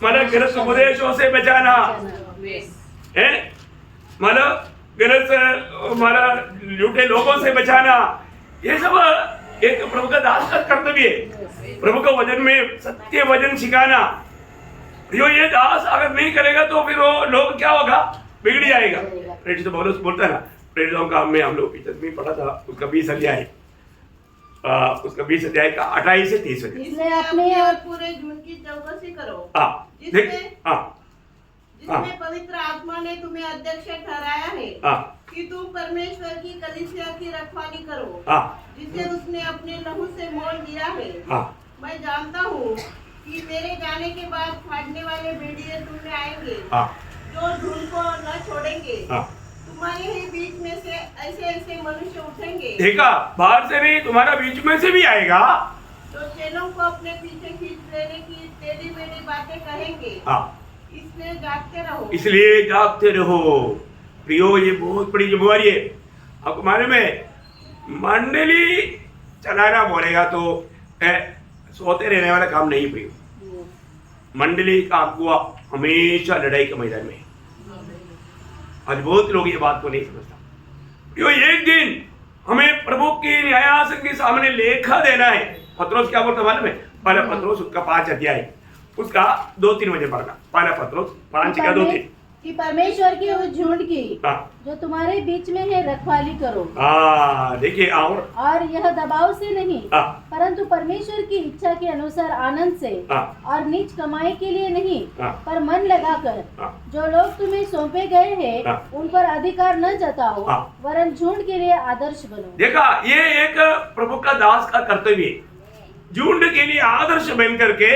माना गलत उपदेशों से बचाना है, माना गलत माना झूठे लोगों से बचाना, ये सब एक प्रभु का दास का कर्तव्य है। प्रभु का वचन में सत्य वचन सिखाना, जो ये दास अगर नहीं करेगा तो फिर वो लोग क्या होगा, बिगड़ जाएगा। प्रेरित पौलुस बोलता है ना, प्रेरितों का में हम लोग में पढ़ा था, उसका 20 अध्याय उसका 20 अध्याय का 28 से 30 इसलिए अपने और पूरे झुंड की चौकसी करो, जिसमें पवित्र आत्मा ने तुम्हें अध्यक्ष ठहराया है कि तुम परमेश्वर की कलीसिया की रखवाली करो, जिसे उसने अपने लहू से मोल दिया है। मैं जानता हूँ कि मेरे जाने के बाद फाड़ने वाले भेड़िए तुम में आएंगे, जो झुंड को न छोड़ेंगे। तुम्हारे ही बीच में से ऐसे ऐसे मनुष्य उठेंगे, देखा, बाहर से नहीं, तुम्हारा बीच में से भी आएगा, जो चेलों को अपने पीछे खींच लेने की टेढ़ी मेढ़ी बातें कहेंगे। इसलिए जागते रहो, इसलिए जागते रहो। प्रियो, ये बहुत बड़ी जिम्मेवारी है। आपको मालूम है, मंडली चलाना बोलेगा तो सोते रहने वाला काम नहीं। प्रियो, मंडली का अगुआ हमेशा लड़ाई के मैदान में। आज बहुत लोग ये बात को नहीं समझता। प्रियो, एक दिन हमें प्रभु की न्यायासन के सामने लेखा देना है। पत्रोस क्या बोलता मालूम है? पहला पत्रोस उसका 5 अध्याय उसका 2-3 बजे पढ़ना। पहला पत्रोस 5 का 2-3 कि परमेश्वर की उस झुंड की जो तुम्हारे बीच में है रखवाली करो। देखिए, और यह दबाव से नहीं परंतु परमेश्वर की इच्छा के अनुसार आनंद से और नीच कमाई के लिए नहीं पर मन लगाकर जो लोग तुम्हें सौंपे गए हैं उन पर अधिकार न जताओ, वरन झुंड के लिए आदर्श बनो। देखा, ये एक प्रभु का दास का कर्तव्य है, झुंड के लिए आदर्श बन करके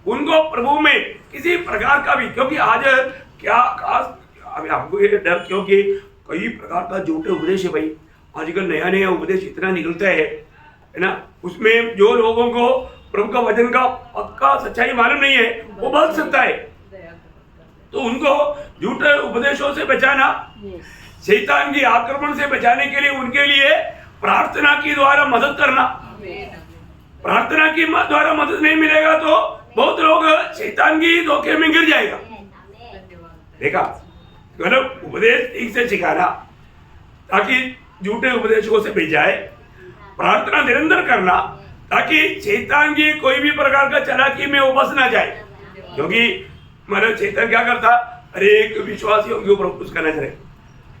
उनको प्रभु में किसी प्रकार का भी, क्योंकि आज क्या खास अभी आपको ये डर, क्योंकि कई प्रकार का झूठे उपदेश है भाई। आजकल नया नया उपदेश इतना निकलता है ना, उसमें जो लोगों को प्रभु का वचन का पक्का सच्चाई मालूम नहीं है वो भाग सकता है। तो उनको झूठे उपदेशों से बचाना, शैतान की आक्रमण से बचाने के लिए उनके लिए प्रार्थना के द्वारा मदद करना। प्रार्थना के द्वारा मदद नहीं मिलेगा तो बहुत लोग शैतान की धोखे में गिर जाएगा। देखा, गलत उपदेश ठीक से सिखाना ताकि झूठे उपदेशों से बच जाए। प्रार्थना निरंतर करना ताकि शैतान की कोई भी प्रकार का चालाकी में वो फंस ना जाए, क्योंकि मतलब शैतान क्या करता, हर एक विश्वासियों के ऊपर उसका नजर है,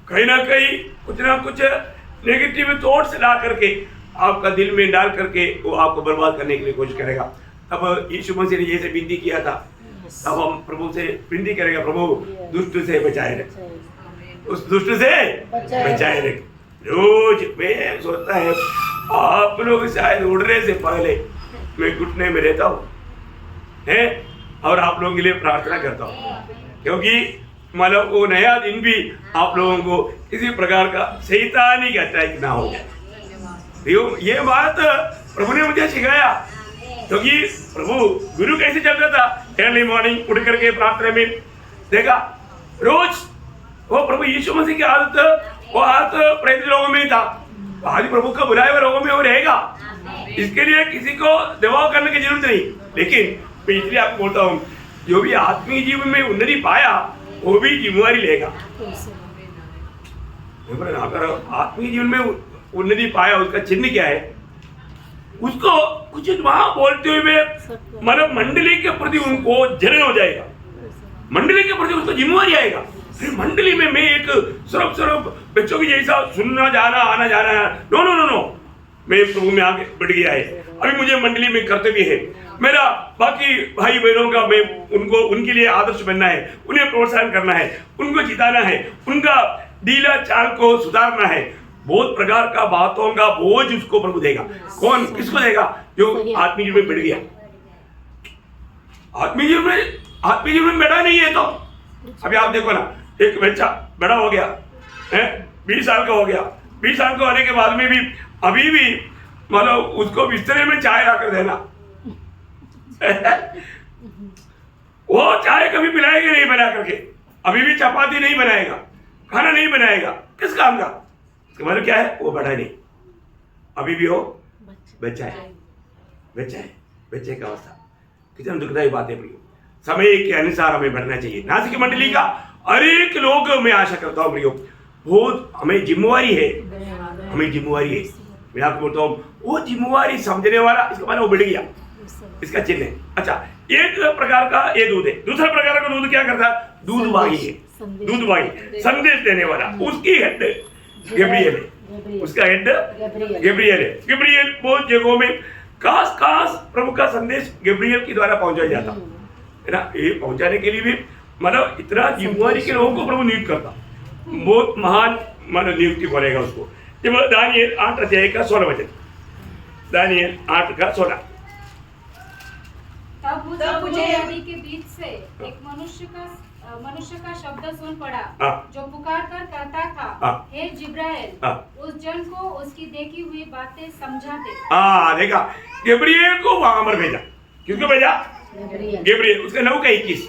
कहीं ना कहीं कुछ ना कुछ नेगेटिव थॉट्स ला करके आपका दिल में डाल करके वो आपको बर्बाद करने के लिए कोशिश करेगा। तब यीशु मसीह ने जैसे विनती किया था, तब हम प्रभु से विनती करेगा, प्रभु दुष्ट से बचाए रहे, उस दुष्ट से बचाए रहे। रोज मैं सोचता है आप लोग शायद उड़ने से पहले मैं घुटने में रहता हूँ है और आप लोगों के लिए प्रार्थना करता हूँ, क्योंकि मतलब वो नया दिन भी आप लोगों को किसी प्रकार का शैतानी का अटैक ना हो। ये बात प्रभु ने मुझे सिखाया, क्योंकि प्रभु गुरु कैसे चलता था, अर्ली मॉर्निंग उठ करके प्रार्थना में। देखा, रोज वो प्रभु यीशु मसीह की आदत, वो आदत प्रेरित लोगों में था, आज प्रभु का बुलाए हुए लोगों में वो रहेगा। इसके लिए किसी को दबाव करने की जरूरत नहीं। लेकिन मैं इसलिए आपको बोलता हूँ, जो भी आत्मीय जीवन में उन्नति पाया वो भी जिम्मेवारी लेगा। अगर आत्मीय जीवन में उन्नति पाया, उसका चिन्ह क्या है, उसको कुछ वहां बोलते हुए मतलब मंडली के प्रति उनको जलन हो जाएगा, मंडली के प्रति उसको जिम्मेवारी आएगा। फिर मंडली में मैं एक सिर्फ बच्चों की जैसा सुनना जाना आना जाना, नो नो नो नो, मैं प्रभु में आगे बढ़ गया है। अभी मुझे मंडली में कर्तव्य है, मेरा बाकी भाई बहनों का मैं उनको उनके लिए आदर्श बनना है, उन्हें प्रोत्साहन करना है, उनको जिताना है, उनका ढीला चाल को सुधारना है, बहुत प्रकार का बातों का बोझ उसको प्रभु देगा। कौन किसको देगा? जो आत्मीय जीवन में बढ़ गया। आत्मीय जीवन में बैठा नहीं है तो अभी आप देखो ना, एक बच्चा बड़ा हो गया है, 20 साल का हो गया, 20 साल का होने के बाद में भी अभी भी मतलब उसको बिस्तरे में चाय लाकर देना वो चाय कभी पिलाएगा नहीं बना करके, अभी भी चपाती नहीं बनाएगा, खाना नहीं बनाएगा, किस काम का? इसका मतलब क्या है? वो बड़ा नहीं, अभी भी वो बच्चा है। बच्चे का अवस्था कितनी दुखदायी बात है प्रियो। समय के अनुसार हमें बढ़ना चाहिए। नासिक मंडली का हर एक लोग मैं आशा करता हूँ प्रियो, बहुत हमें जिम्मेवारी है, मैं आपको बोलता हूँ वो जिम्मेवारी समझने वाला, इसका मतलब वो बढ़ गया, इसका चिन्ह है। अच्छा, एक प्रकार का ये दूध है, दूसरा प्रकार का दूध क्या करता है? दूधवाही है, दूधवाही संदेश देने वाला, उसकी हेड गब्रिएल है, उसका हेड गब्रिएल है। गब्रिएल बहुत जगहों में खास प्रभु का संदेश गब्रिएल के द्वारा पहुंचाया जाता है ना। ये पहुंचाने के लिए भी मतलब इतना जिम्मेवारी के लोगों को प्रभु नियुक्त करता, बहुत महान मतलब नियुक्ति बोलेगा उसको। जब दानिएल 8 अध्याय का 16 वचन, दानिएल 8 का 16। तब मुझे नदी के बीच से एक मनुष्य का शब्द सुन पड़ा, जो पुकार कर कहता था, हे जिब्राइल, उस जन को उसकी देखी हुई बातें समझा दे। देखा, गब्रिएल को वहां पर भेजा। किसको भेजा? गब्रिएल। उसका 9 का 21।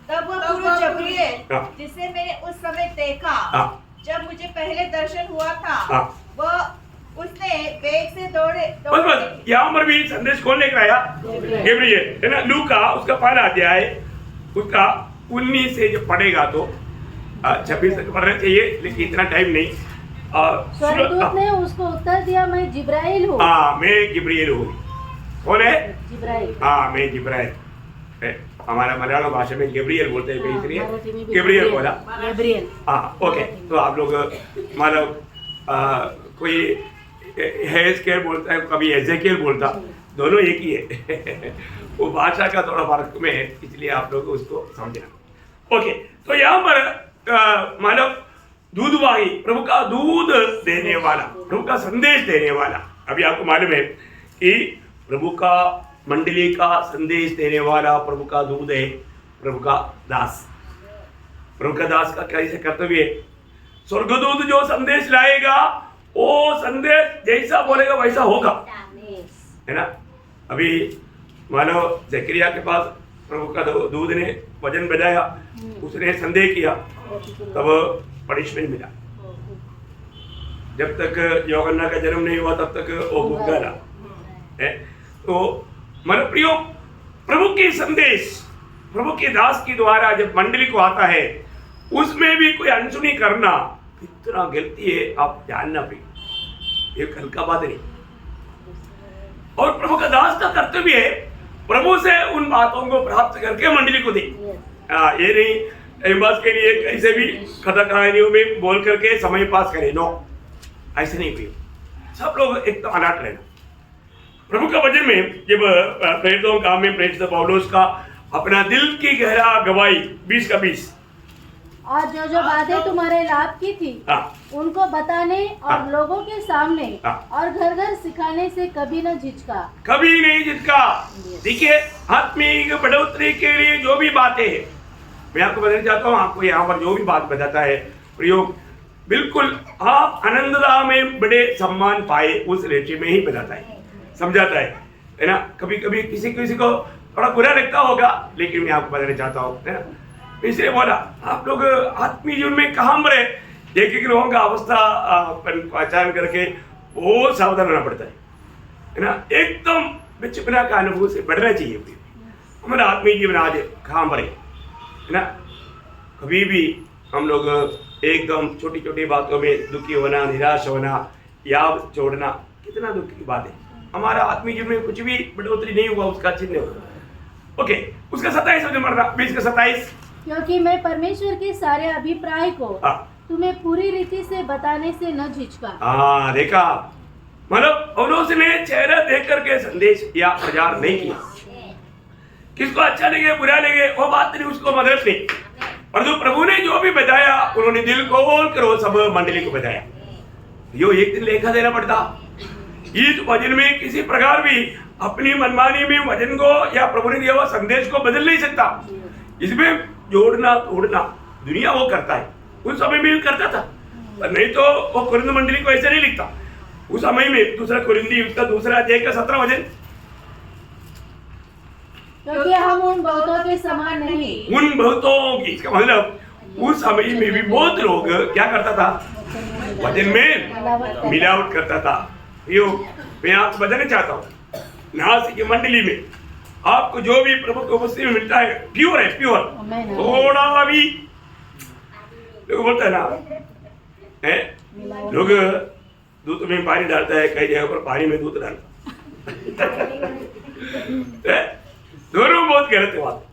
तब वो पुरुष जब्रिएल जिसे मैंने उस समय देखा, जब मुझे पहले दर्शन हुआ था, वह उसने वेग से दौड़े। बस यहाँ पर भी संदेश कौन लेकर आया? गब्रिएल, है ना। लूका उसका 5 अध्याय उसका 19 से जब पढ़ेगा तो 26 तक पढ़ना चाहिए, लेकिन इतना टाइम नहीं। स्वर्गदूत ने उसको उत्तर दिया, मैं जिब्राइल हूँ। मैं गब्रिएल हूँ। कौन है? जिब्राइल। मैं जिब्राइल। हमारा मलयालम भाषा में गब्रिएल बोलते हैं, इसलिए गब्रिएल बोला। गब्रिएल। ओके। तो आप लोग मतलब कोई हेज़केल बोलता है, कभी एजेकिएल बोलता, दोनों एक ही है वो भाषा का थोड़ा फर्क में है, इसलिए आप लोग उसको समझना। ओके, तो यहाँ पर मानव दूधवाही, प्रभु का दूध देने वाला, प्रभु का संदेश देने वाला। अभी आपको मालूम है कि प्रभु का मंडली का संदेश देने वाला प्रभु का दूध है, प्रभु का दास। प्रभु का दास का कैसे कर्तव्य है? स्वर्गदूत जो संदेश लाएगा वो संदेश जैसा बोलेगा वैसा होगा, है ना। अभी मानो जकरिया के पास प्रभु का दूध ने वजन बजाया, उसने संदेह किया, तब पनिशमेंट मिला। जब तक यूहन्ना का जन्म नहीं हुआ तब तक वो भूखा रहा। तो मन प्रियो, प्रभु के संदेश प्रभु के दास के द्वारा जब मंडली को आता है, उसमें भी कोई अनसुनी करना इतना गलती है, आप जानना प्रियो, ये हल्का बात नहीं। और प्रभु का दास का कर्तव्य है प्रभु से उन बातों को प्राप्त करके मंडली को दे। ये नहीं बस के लिए कैसे भी कथा कहानियों में बोल करके समय पास करें, नो, ऐसे नहीं प्रियो। सब लोग एकदम अलर्ट रहना। प्रभु का वचन में जब प्रेरितों काम में प्रेरित पौलुस का अपना दिल की गहरा गवाही 20 का 20, और जो बातें तुम्हारे लाभ की थी उनको बताने और लोगों के सामने और घर घर सिखाने से कभी न झिझका, कभी नहीं झिझका। देखिए, आत्मिक बढ़ोतरी के लिए जो भी बातें हैं, मैं आपको बताना चाहता हूँ, आपको यहाँ पर जो भी बात बताता है प्रयोग, बिल्कुल आप आनंददा में बड़े सम्मान पाए उस रेचे में ही बताता है, समझाता है ना। कभी कभी किसी को थोड़ा बुरा लगता होगा, लेकिन मैं आपको बताना चाहता हूँ, है ना। इसलिए बोला आप लोग आत्मीय जीवन में कहाँ मरे, एक एक लोगों का अवस्था पहचान करके वो सावधान रहना पड़ता है ना। एकदम बचपना का अनुभव से बढ़ना चाहिए हमारा आत्मीय जीवन। आज कहाँ मरे, है ना। कभी भी हम लोग एकदम छोटी छोटी बातों में दुखी होना, निराश होना, याद छोड़ना, कितना दुख की बात है। हमारा आत्मीय जीवन में कुछ भी बढ़ोतरी नहीं हुआ, उसका चिन्ह होगा। ओके, उसका 27 वचन पढ़ना, 20 का 27। क्योंकि मैं परमेश्वर के सारे अभिप्राय को तुम्हें पूरी रीति से बताने से न झिझका। देखा, मतलब पौलुस ने चेहरा देख करके संदेश या प्रचार नहीं किया। किसको अच्छा लगे बुरा लगे वो बात नहीं, उसको मदद नहीं। परंतु प्रभु ने जो भी बताया उन्होंने दिल खोल कर वो सब मंडली को बताया। यो एक दिन लेखा देना पड़ता। इस वचन में किसी प्रकार भी अपनी मनमानी में वचन को या प्रभु ने दिया हुआ संदेश को बदल नहीं सकता। इसमें जोड़ना तोड़ना दुनिया वो करता है, उस समय में भी करता था, नहीं तो वो कुरिन्थ मंडली को ऐसे नहीं लिखता। उस समय में दूसरा कुरिन्थी उसका दूसरा अध्याय का 17 वचन, क्योंकि हम उन बहुतों के समान नहीं। उन बहुतों की, इसका मतलब उस समय में भी बहुत लोग क्या करता था, वचन में मिलावट करता था। यो मैं आपको बताना चाहता हूँ, नासिक की मंडली में आपको जो भी प्रभु को उपस्थिति में मिलता है प्योर है, प्योर। थोड़ा भी लोग बोलते हैं ना, है लोग दूध में पानी डालता है, कई जगह पर पानी में दूध डालता है। दोनों बहुत गलत बात,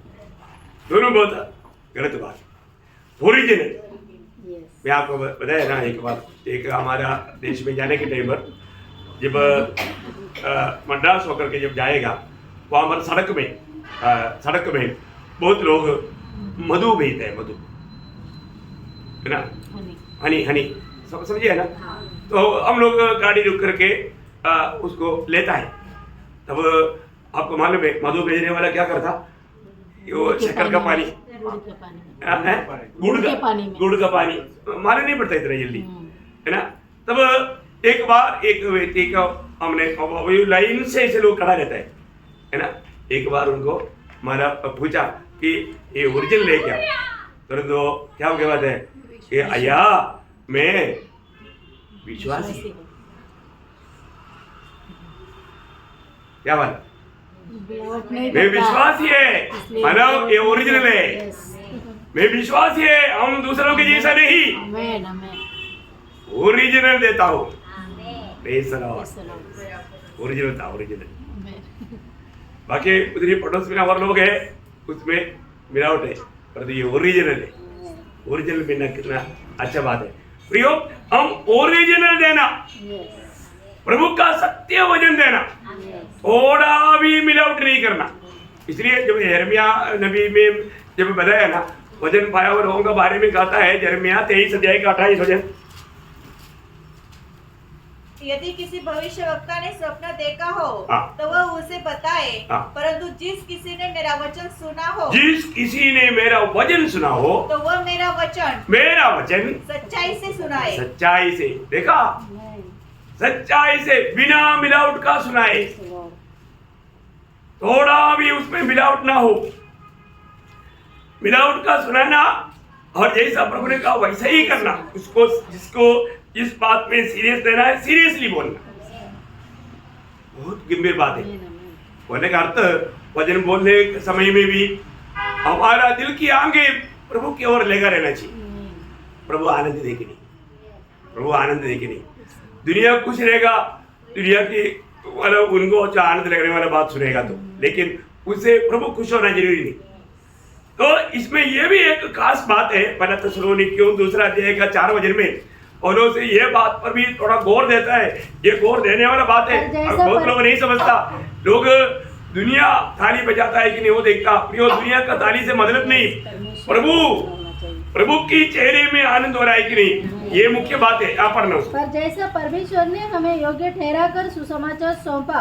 दोनों बहुत गलत बात। ओरिजिनल मैं आपको बताया ना एक बात, एक हमारा देश में जाने के टाइम पर जब मद्रास होकर के जब जाएगा वहाँ पर सड़क में बहुत लोग मधु बेचते हैं, मधु है ना, हनी समझिए है ना। तो हम लोग गाड़ी रुक करके उसको लेता है। तब आपको मालूम है मधु बेचने वाला क्या करता, वो शक्कर का पानी, गुड़ का पानी मालूम नहीं पड़ता इतना जल्दी, है ना। तब एक बार एक व्यक्ति का हमने लाइन से ऐसे लोग खड़ा रहता है ना। एक बार उनको हमारा पूछा कि ये ओरिजिनल है क्या, तो क्या बात है कि आया मैं विश्वासी, क्या बात, मैं विश्वासी है, मानो ये ओरिजिनल है, मैं विश्वासी है, हम दूसरों के जैसा नहीं, ओरिजिनल देता हूँ, ओरिजिनल था, ओरिजिनल। बाकी उधर पड़ोस में और लोग है उसमें मिलावट है, पर ये ओरिजिनल है। ओरिजिनल मिलना कितना अच्छा बात है प्रियो। हम ओरिजिनल देना, प्रभु का सत्य वचन देना, थोड़ा भी मिलावट नहीं करना। इसलिए जब यिर्मयाह नबी में जब बताया ना वचन पाया हुआ लोगों के बारे में कहता है, यिर्मयाह 23 अध्याय का 28 वचन, यदि किसी भविष्यवक्ता ने स्वप्न देखा हो तो वह उसे बताए, परंतु जिस किसी ने मेरा वचन सुना हो, जिस किसी ने मेरा वचन सुना हो तो वह मेरा वचन सच्चाई से सुनाए, सच्चाई से, देखा, सच्चाई से बिना मिलावट का सुनाए, थोड़ा भी उसमें मिलावट ना हो। मिलावट का सुनाना और जैसा प्रभु ने कहा वैसा ही करना, उसको जिसको इस बात में सीरियस लेना है सीरियसली बोलना, बहुत गंभीर बात है। बोलने का अर्थ वचन बोलने के समय में भी हमारा दिल की आंखें प्रभु की ओर लेकर रहना चाहिए। प्रभु आनंद देखे नहीं, प्रभु आनंद देखे नहीं, दुनिया खुश रहेगा, दुनिया की मतलब उनको अच्छा आनंद लगने वाला बात सुनेगा तो, लेकिन उससे प्रभु खुश होना जरूरी नहीं। तो इसमें यह भी एक खास बात है, पहला थिस्सलुनीकियों 2 अध्याय का 4 वचन में और उसे ये बात पर भी थोड़ा गौर देता है। ये गौर देने वाला बात है, बहुत लोग नहीं समझता। लोग दुनिया थाली बजाता है कि नहीं वो देखता, प्रियो दुनिया का थाली से मतलब नहीं, प्रभु की चेहरे में आनंद हो रहा है कि नहीं, ये मुख्य बात है। आप पढ़ना उसको। पर जैसा परमेश्वर ने हमें योग्य ठहरा कर सुसमाचार सौंपा,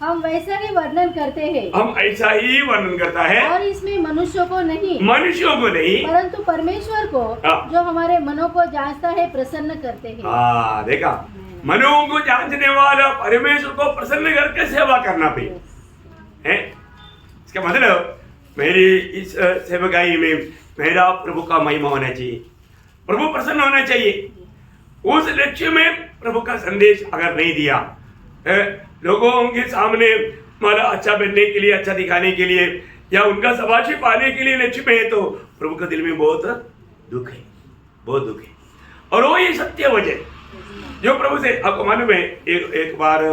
हम वैसा ही वर्णन करते हैं, हम ऐसा ही वर्णन करता है, और इसमें मनुष्यों को नहीं परंतु परमेश्वर को जो हमारे मनों को जांचता है प्रसन्न करते हैं। देखा, मनों को जांचने वाला परमेश्वर को प्रसन्न करके सेवा करना भी है। इसका मतलब मेरी इस सेवकाई में मेरा प्रभु का महिमा होना चाहिए, प्रभु प्रसन्न होना चाहिए। उस लक्ष्य में प्रभु का संदेश अगर नहीं दिया, लोगों के सामने हमारा अच्छा बनने के लिए, अच्छा दिखाने के लिए या उनका शाबाशी पाने के लिए लक्ष्य में है, तो प्रभु का दिल में बहुत दुख है, बहुत दुख है। और वो ये सत्य वचन जो प्रभु से, आपको मालूम है एक बार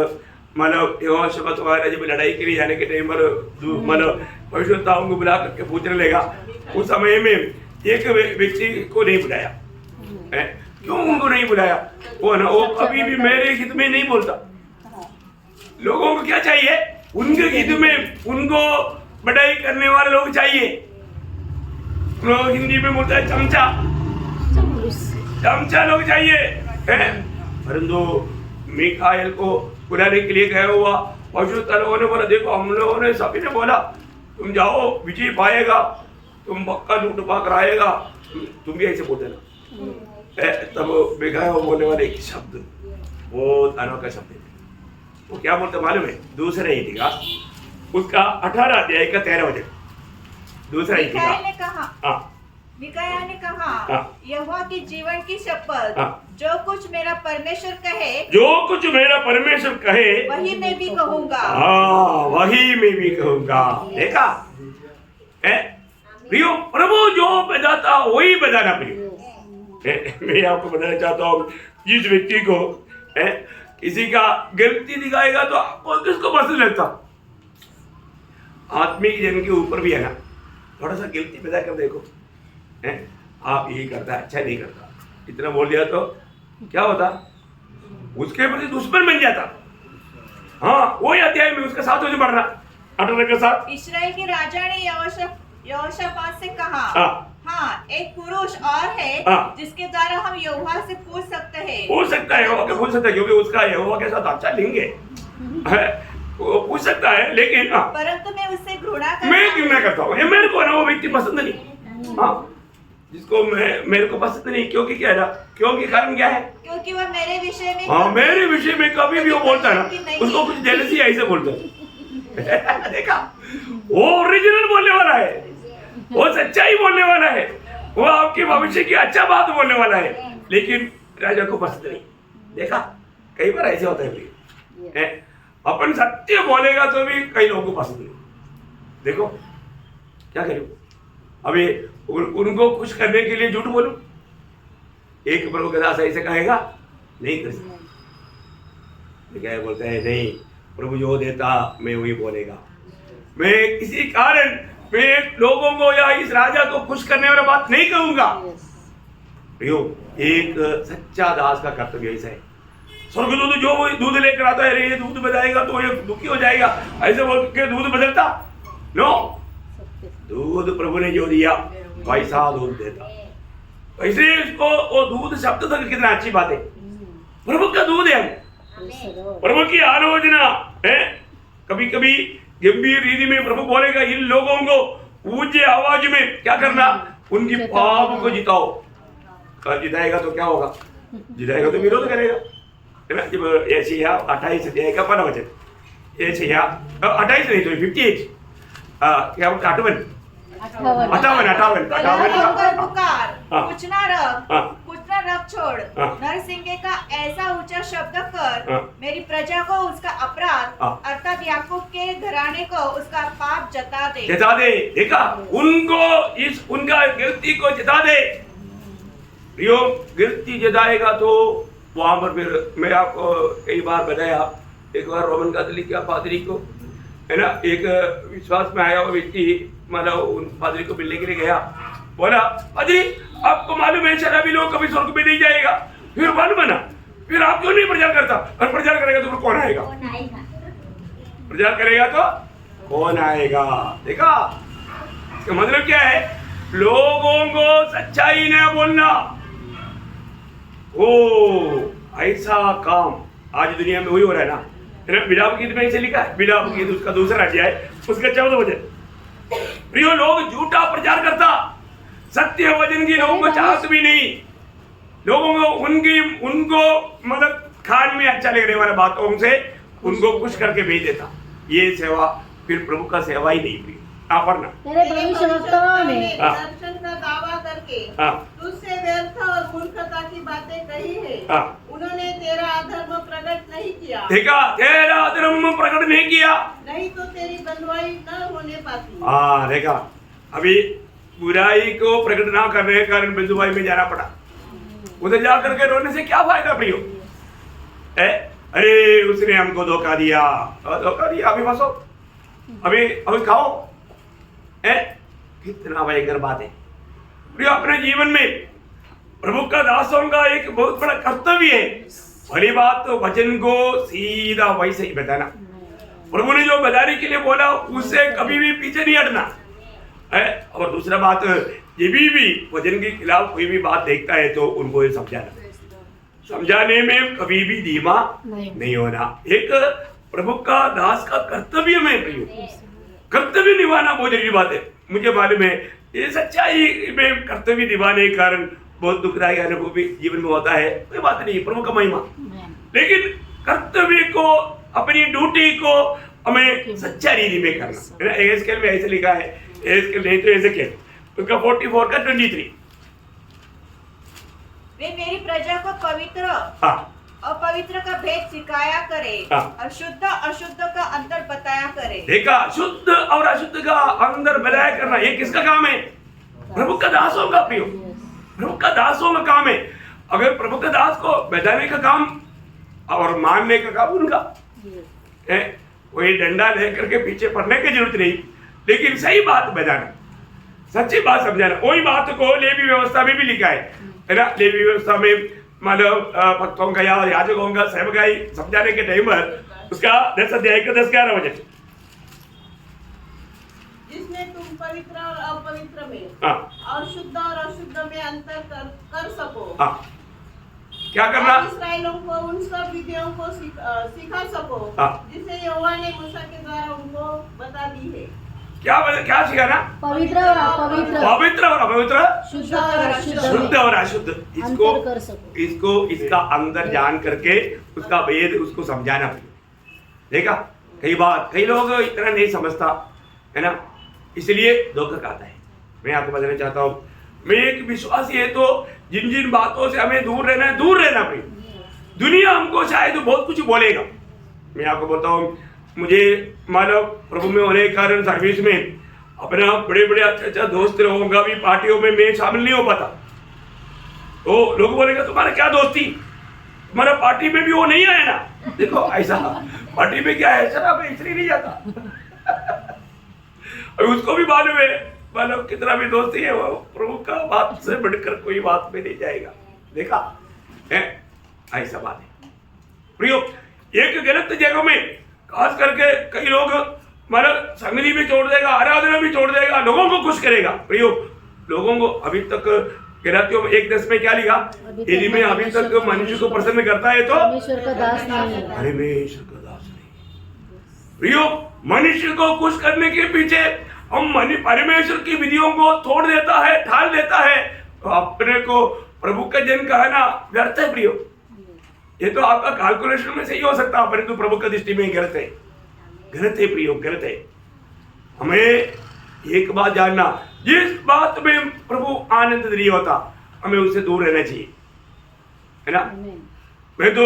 मतलब यहोशप्पत वगैरह जब लड़ाई के लिए जाने के टाइम पर मतलब भविष्यवक्ताओं को बुला करके पूछने लगा, उस समय में एक व्यक्ति को नहीं बुलाया। क्यों उनको नहीं बुलाया? वो कभी भी मेरे हित में नहीं बोलता। लोगों को क्या चाहिए? उनके हित में उनको बढ़ाई करने वाले लोग चाहिए। लोग हिंदी में बोलते हैं चमचा, चमचा लोग चाहिए हैं। परंतु मिकाएल को बुलाने के लिए गया हुआ पवित्र लोगों ने बोला, देखो हम लोगों ने सभी ने बोला तुम जाओ विजय पाएगा, तुम पक्का लूट पा कर आएगा, तुम भी ऐसे बोलते ना। तब मिकाएल बोलने वाले एक शब्द, बहुत अनोखा शब्द है। वो क्या बोलते मालूम है? दूसरे इतिहास उसका 18 अध्याय का 13 वचन, दूसरा मिकाएल ने इतिहास। कहा, मिकायाह ने कहा, यहोवा की जीवन की शपथ, जो कुछ मेरा परमेश्वर कहे, जो कुछ मेरा परमेश्वर कहे वही मैं भी कहूंगा। हाँ, वही मैं भी कहूंगा। देखा प्रियो, प्रभु जो बजाता वही बजाना प्रियो। मैं आपको बताना चाहता हूँ, जिस व्यक्ति को किसी का गलती दिखाएगा तो आपको किसको पसंद लगता? आत्मिक जन के ऊपर भी है ना, थोड़ा सा गलती बता कर देखो, आप यही करता है, अच्छा नहीं करता, इतना बोल दिया तो क्या होता? उसके प्रति दुश्मन बन जाता। हाँ, वही अध्याय में उसका 7 वचन पढ़ रहा, 18 के साथ। इस्राएल के राजा ने यहोशापात से कहा, हाँ, एक पुरुष और है जिसके द्वारा हम यहोवा से पूछ सकते हैं। पूछ सकता है, यहोवा के पूछ सकता है, क्योंकि उसका यहोवा के साथ अच्छा लिंग है, वो पूछ सकता है। लेकिन परंतु मैं उससे घृणा करता हूँ, मेरे को ना वो व्यक्ति पसंद नहीं। हाँ, जिसको मेरे को पसंद नहीं, क्योंकि क्या है ना, क्योंकि कारण क्या है? क्योंकि वह मेरे विषय में, हाँ, मेरे विषय में कभी भी वो बोलता है ना, उसको कुछ जेलसी ऐसे बोलता है। देखा, वो ओरिजिनल बोलने वाला है, वो सच्चाई बोलने वाला है, वो आपके भविष्य की अच्छा बात बोलने वाला है, लेकिन राजा को पसंद नहीं। देखा, कई बार ऐसे होता है, अपन सत्य बोलेगा तो भी कई लोगों को पसंद नहीं। देखो क्या करूं, अभी उनको खुश करने के लिए झूठ बोलूं? एक प्रभु के दास ऐसे कहेगा, नहीं कर सकता। क्या बोलता है, नहीं, प्रभु जो देता मैं वही बोलेगा। मैं किसी कारण मैं लोगों को या इस राजा को खुश करने वाला बात नहीं कहूंगा। एक सच्चा दास का कर्तव्य ऐसा है। स्वर्गदूत जो दूध लेकर आता है, ये दूध बजाएगा तो ये दुखी हो जाएगा, ऐसे बोल के दूध बदलता? नो, दूध प्रभु ने जो दिया वैसा दूध देता। इसलिए इसको वो दूध शब्द तक कितना अच्छी बात है, प्रभु का दूध है, प्रभु की आलोचना है। कभी कभी गंभीर रीति में प्रभु बोलेगा, इन लोगों को ऊंचे आवाज में क्या करना, उनकी पाप को जिताओ। जिताएगा तो क्या होगा? जिताएगा तो विरोध करेगा, है ना। जब यशायाह 28 अध्याय का 15 वचन, यशायाह 28 नहीं तो 58 क्या बोलते, 58 कुछ ना रख छोड़, नरसिंह का ऐसा ऊंचा शब्द कर, मेरी प्रजा को उसका अपराध अर्थात याकूब के घराने को उसका पाप जता दे। देखा, उनको उनका गलती को जता दे। यो गलती जताएगा तो वहां पर फिर मैं आपको कई बार बताया, एक बार रोमन कैथोलिक या पादरी को, है ना, एक विश्वास में आया हुआ व्यक्ति मतलब उन पादरी को मिलने के लिए गया, बोला, पादरी आपको मालूम है शराबी लोग कभी स्वर्ग में नहीं जाएगा। फिर वन बना, फिर आप क्यों नहीं प्रचार करता? और प्रचार करेगा तो फिर कौन आएगा? प्रचार करेगा तो कौन आएगा? देखा, इसका मतलब क्या है? लोगों को सच्चाई न बोलना। ओ ऐसा काम आज दुनिया में वही हो रहा है ना। विलाप गीत में ऐसे लिखा है, विलाप गीत उसका दूसरा अध्याय उसका 14 वचन। प्रियो, लोग झूठा प्रचार करता, सत्य वचन की लोगों को चाहत भी नहीं। लोगों को उनको मतलब खान में अच्छा लगने वाले बातों से उनको खुश करके भेज देता। ये सेवा फिर प्रभु का सेवा ही नहीं। तेरे भविष्यवक्ताओं ने दर्शन का दावा करके तुझसे व्यर्थ और मूर्खता की बातें कही है। उन्होंने तेरा अधर्म प्रकट नहीं किया। देखा, तेरा अधर्म प्रकट नहीं किया, नहीं तो तेरी बंधुआई न होने पाती। देखा, अभी बुराई को प्रकट ना करने के कारण बंधुआई में जाना पड़ा। उधर जा करके रोने से क्या फायदा प्रियो? अरे उसने हमको धोखा दिया, अभी बसो, अभी खाओ। कितना भयंकर बात है प्रियो। अपने जीवन में प्रभु का दासों का एक बहुत बड़ा कर्तव्य है, भली बात तो वचन को सीधा वैसे ही बताना। प्रभु ने जो बताने के लिए बोला उससे कभी भी पीछे नहीं हटना। है। और दूसरा बात, ये भी वचन के खिलाफ कोई भी बात देखता है तो उनको ये समझाने में कभी भी धीमा नहीं होना। एक प्रभु का दास का कर्तव्य में प्रियो, कर्तव्य निभाना बहुत जरूरी बात है। मुझे मालूम है ये सच्चाई में कर्तव्य निभाने के कारण बहुत दुखदायी अनुभव भी जीवन में होता है, कोई बात नहीं, प्रभु का महिमा। लेकिन कर्तव्य को, अपनी ड्यूटी को हमें सच्चा रीति में करना। एहेजकेल में ऐसे लिखा है, एहेजकेल नहीं तो एहेजकेल उसका 44 का 23। वे मेरी प्रजा को पवित्र अपवित्र का भेद सिखाया करे और शुद्ध अशुद्ध का अंतर बताया करे। देखा, शुद्ध और अशुद्ध का अंतर बताया करना ये किसका काम है? प्रभु का दासों का प्रियो, प्रभु का दासों का काम है। अगर प्रभु का दास को बताने का काम और मानने का काम उनका है, कोई डंडा लेकर के पीछे पड़ने की जरूरत नहीं, लेकिन सही बात बताना, सच्ची बात समझाना। वही बात को लेवी व्यवस्था में भी लिखा है ना। लेवी व्यवस्था में मतलब भक्तों का या याजकों का सेवकाई समझाने के टाइम पर उसका 10 अध्याय का 10-11 वचन, जिसने तुम पवित्र और अपवित्र में और शुद्ध और अशुद्ध में अंतर कर सको। क्या करना? इस्राएलियों को उन सब विधियों को सिखा सको जिसे यहोवा ने मूसा के द्वारा उनको बता दी है। क्या सिखाना? पवित्र और अपवित्र, पवित्र और अपवित्र, शुद्ध और अशुद्ध इसको इसका अंदर जान करके उसका भेद उसको समझाना। देखा, कई लोग इतना नहीं समझता है ना, इसलिए धोखा खाता है। मैं आपको बताना चाहता हूँ, मैं एक विश्वासी है तो जिन जिन बातों से हमें दूर रहना भाई। दुनिया हमको शायद बहुत कुछ बोलेगा। मैं आपको बोलता हूँ, मुझे मानो प्रभु में होने के कारण सर्विस में अपना बड़े अच्छा दोस्त लोगों का भी पार्टियों में मैं शामिल नहीं हो पाता। तो लोग बोलेगा तुम्हारा क्या दोस्ती, तुम्हारा पार्टी में भी वो नहीं आया ना। देखो ऐसा पार्टी में क्या है, शराब इसलिए नहीं जाता। उसको भी मालूम है, मालूम कितना भी दोस्ती है, वो प्रभु का बात से बढ़कर कोई बात में नहीं जाएगा। देखा है, ऐसा बात है प्रियो। एक गलत जगह में खास करके कई लोग मतलब संगति भी छोड़ देगा, आराधना भी छोड़ देगा, लोगों को खुश करेगा प्रियो। लोगों को अभी तक गलातियों में 1:10 में क्या लिखा? यदि मैं अभी तक मनुष्य को प्रसन्न करता है तो परमेश्वर का दास नहीं। परमेश्वर का दास नहीं प्रियो। मनुष्य को खुश करने के पीछे हम परमेश्वर की विधियों को तोड़ देता है, ढाल देता है, तो अपने को प्रभु का जन कहना व्यर्थ है प्रियो। ये तो आपका कैलकुलेशन में सही हो सकता है, परंतु प्रभु का दृष्टि में गलत है प्रियो, गलत है। हमें एक बात जानना, जिस बात में प्रभु आनंद नहीं होता हमें उससे दूर रहना चाहिए, है ना। मैं तो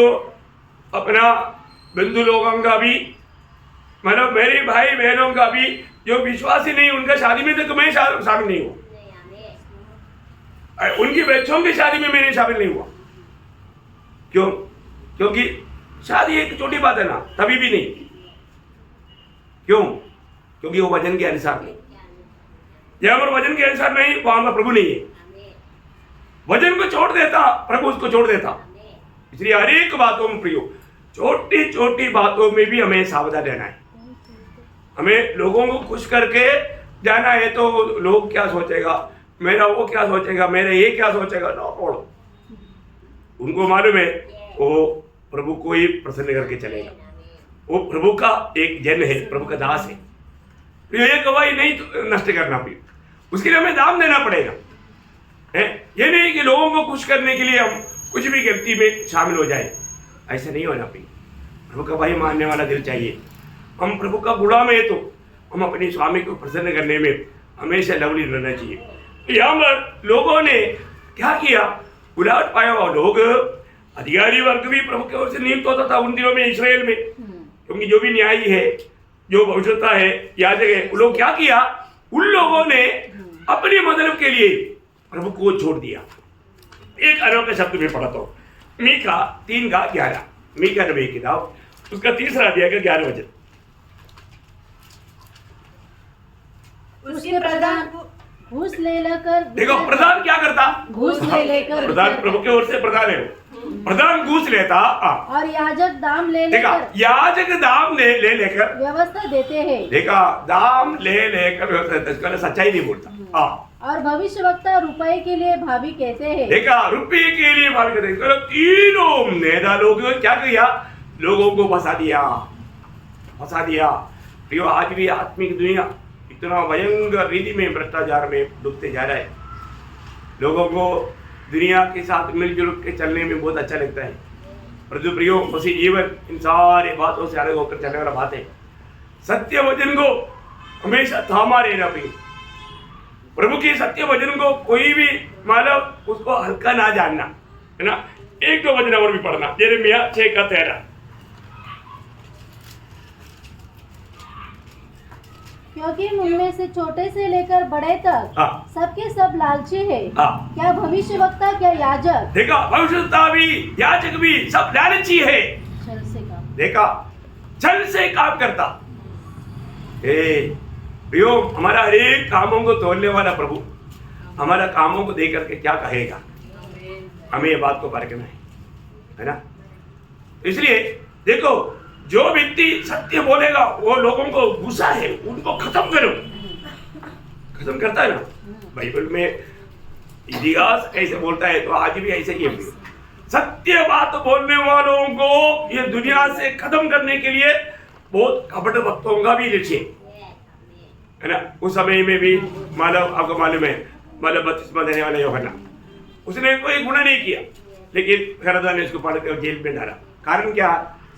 अपना बंधु लोगों का भी मतलब मेरे भाई बहनों का भी जो विश्वासी नहीं, उनका शादी में तक मैं शामिल नहीं हुआ, उनकी बच्चों की शादी में मैंने शामिल नहीं हुआ। क्यों? क्योंकि शादी एक छोटी बात है ना, तभी भी नहीं। क्यों? क्योंकि वो वचन के अनुसार नहीं। जहां पर वचन के अनुसार नहीं, वहां पर प्रभु नहीं है। वचन को छोड़ देता, प्रभु उसको छोड़ देता। इसलिए हर एक बातों में प्रियो, छोटी छोटी बातों में भी हमें सावधान रहना है। हमें लोगों को खुश करके जाना है तो लोग क्या सोचेगा, मेरा वो क्या सोचेगा, मेरा ये क्या सोचेगा, नो छोड़ो। उनको मालूम है वो प्रभु को ही प्रसन्न करके चलेगा। वो प्रभु का एक जन है, प्रभु का दास है। तो ये गवाही नहीं तो नष्ट करना भी, उसके लिए हमें दाम देना पड़ेगा। है ये नहीं कि लोगों को खुश करने के लिए हम कुछ भी गलती में शामिल हो जाए, ऐसा नहीं होना भी। प्रभु का भाई मानने वाला दिल चाहिए। हम प्रभु का गुलाम है तो हम अपने स्वामी को प्रसन्न करने में हमेशा लवली रहना चाहिए। यहाँ पर लोगों ने क्या किया, उलाट पाया हुआ लोग, अधिकारी वर्ग भी प्रभु की ओर से नियुक्त होता था उन दिनों में इस्राएल में, क्योंकि जो भी न्यायी है, जो भविष्यता है, याजक है, वो लोग क्या किया, उन लोगों ने अपने मतलब के लिए प्रभु को छोड़ दिया। एक अनोखा शब्द में पढ़ता हूँ, मीका 3:11, मीका नबी की किताब उसका 3 अध्याय का 11 वचन। उसके प्रधान घूस ले लेकर, देखो प्रधान क्या करता, घूस ले लेकर, प्रधान प्रभु की ओर से प्रधान है, प्रधान घूस लेता और याजक दाम ले देखा, लेकर याजक दाम ले लेकर व्यवस्था देते हैं। देखा, दाम ले लेकर व्यवस्था, सच्चाई नहीं बोलता। और भविष्यवक्ता रुपए के लिए भाभी कहते हैं। देखा, रुपये के लिए भाभी कहते हैं। तीनों नेता लोगों ने क्या किया? लोगों को फंसा दिया। प्रियो, आज भी आत्मिक दुनिया इतना भयंकर रीति में भ्रष्टाचार में डूबते जा रहा है। लोगों को दुनिया के साथ मिलजुल के चलने में बहुत अच्छा लगता है, परंतु प्रियो मसीह जीवन इन सारी बातों से अलग होकर चलने वाला बात है। सत्य वचन को हमेशा थामा रहना प्रियो। प्रभु के सत्य वचन को कोई भी मतलब उसको हल्का ना जानना, है ना। एक दो वचन और भी पढ़ना, यिर्मयाह 6:13। क्योंकि उनमें से छोटे से लेकर बड़े तक सबके सब लालची है। क्या भविष्यवक्ता, क्या याजक। देखा, भविष्यवक्ता भी याजक भी सब लालची है। छल से काम। देखा, छल से काम करता। प्रियो, हमारा हर एक कामों को तोड़ने वाला प्रभु हमारा कामों को देख करके क्या कहेगा, हमें ये बात को परखना है ना। इसलिए देखो, जो व्यक्ति सत्य बोलेगा वो लोगों को गुस्सा है, उनको खत्म करो। खत्म करता है ना। बाइबल में इतिहास ऐसे बोलता है, तो आज भी ऐसे ही है। सत्य बात बोलने वालों को ये दुनिया से खत्म करने के लिए बहुत कपट भक्तों का भी लक्ष्य है ना। उस समय में भी मालूम, आपको मालूम है, मतलब बपतिस्मा देने वाला यूहन्ना, उसने कोई गुनाह नहीं किया, लेकिन हेरोदेस ने उसको पकड़ कर जेल में डाला। कारण क्या?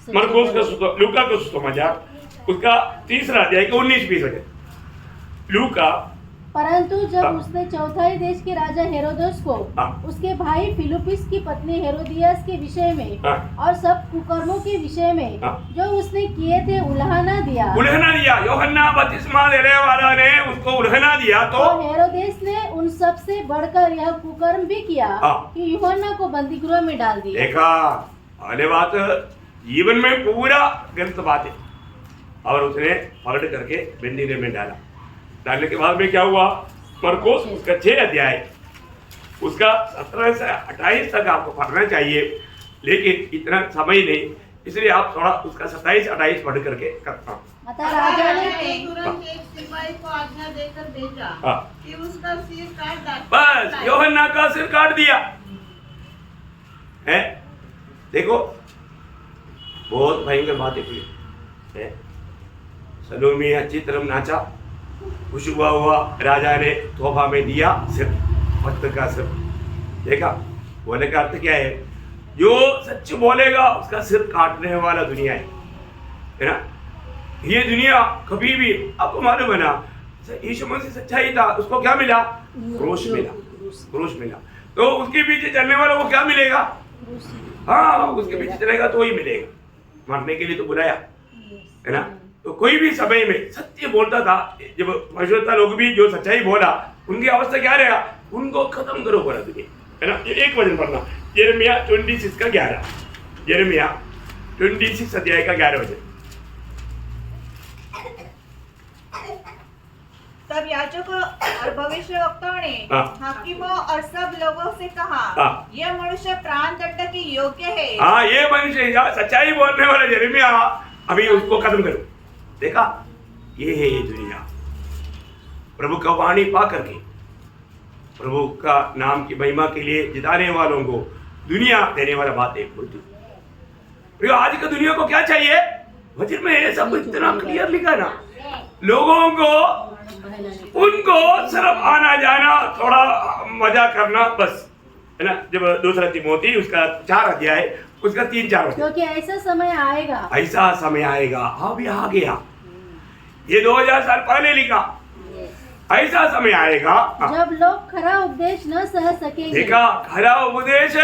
मरकुस का, लूका का सुसमाचार उसका 3 अध्याय का 19-20 वचन। लूका, परंतु जब उसने चौथाई देश के राजा हेरोदेस को उसके भाई फिलिप्पुस की पत्नी हेरोदियास के विषय में और सब कुकर्मों के विषय में जो उसने किए थे उल्हाना दिया। यूहन्ना बपतिस्मा देने वाला ने उसको उल्हाना दिया, तो हेरोदेस ने उन सब से बढ़कर यह कुकर्म भी किया कि यूहन्ना को बंदीगृह में डाल दिया। देखा, आने बात जीवन में पूरा गलत बात है, और उसने पकड़ करके बंदीगृह में डालने के बाद में क्या हुआ? मरकुस उसका 6 अध्याय उसका 17 से 28 तक आपको पढ़ना चाहिए, लेकिन इतना समय नहीं, इसलिए आप थोड़ा उसका 27-28 पढ़ करके करता। राजा ने तुरंत एक सिपाही को आज्ञा देकर भेजा कि उसका सिर काट डाले। बस यूहन्ना का सिर काट दिया है। देखो, बहुत भयंकर बात है। सलोमी अच्छी तरह नाचा, खुश हुआ, राजा ने तोहफा में दिया सिर, भक्त का सिर। देखा, बोलने का अर्थ क्या है? जो सच बोलेगा उसका सिर काटने वाला दुनिया है ना। ये दुनिया कभी भी, आपको मालूम है ना, यीशु मसीह सच्चाई था, उसको क्या मिला? क्रूस मिला। तो उसके पीछे चलने वाला वो क्या मिलेगा? हाँ, उसके पीछे चलेगा तो ही मिलेगा। मरने के लिए तो बुलाया है ना। तो कोई भी समय में सत्य बोलता था, जब भविष्यवक्ता लोग भी जो सच्चाई बोला, उनकी अवस्था क्या रहेगा? उनको खत्म करो पूरा दुनिया, है ना। एक वचन पढ़ना, यिर्मयाह 26 का 11। यिर्मयाह 26 अध्याय का 11 वचन। तब याजकों और भविष्यवक्ताओं ने हाकिमों और सब लोगों से कहा, यह मनुष्य प्राण दंड के योग्य है। ये मनुष्य सच्चाई बोलने वाला यिर्मयाह, अभी उसको खत्म करो। देखा, ये है ये दुनिया। प्रभु का वाणी पा करके प्रभु का नाम की महिमा के लिए जिताने वालों को दुनिया देने वाला बात है बोलती। आज का दुनिया को क्या चाहिए? वचन में सब इतना क्लियर लिखा ना, लोगों को उनको सिर्फ आना जाना, थोड़ा मजा करना, बस, है ना। जब 2 तिमोथी उसका 4 अध्याय उसका 3-4 क्योंकि ऐसा समय आएगा। अभी आ गया, ये 2000 साल पहले लिखा। ऐसा समय आएगा जब लोग खरा उपदेश न सह सकेंगे। देखा, खरा उपदेश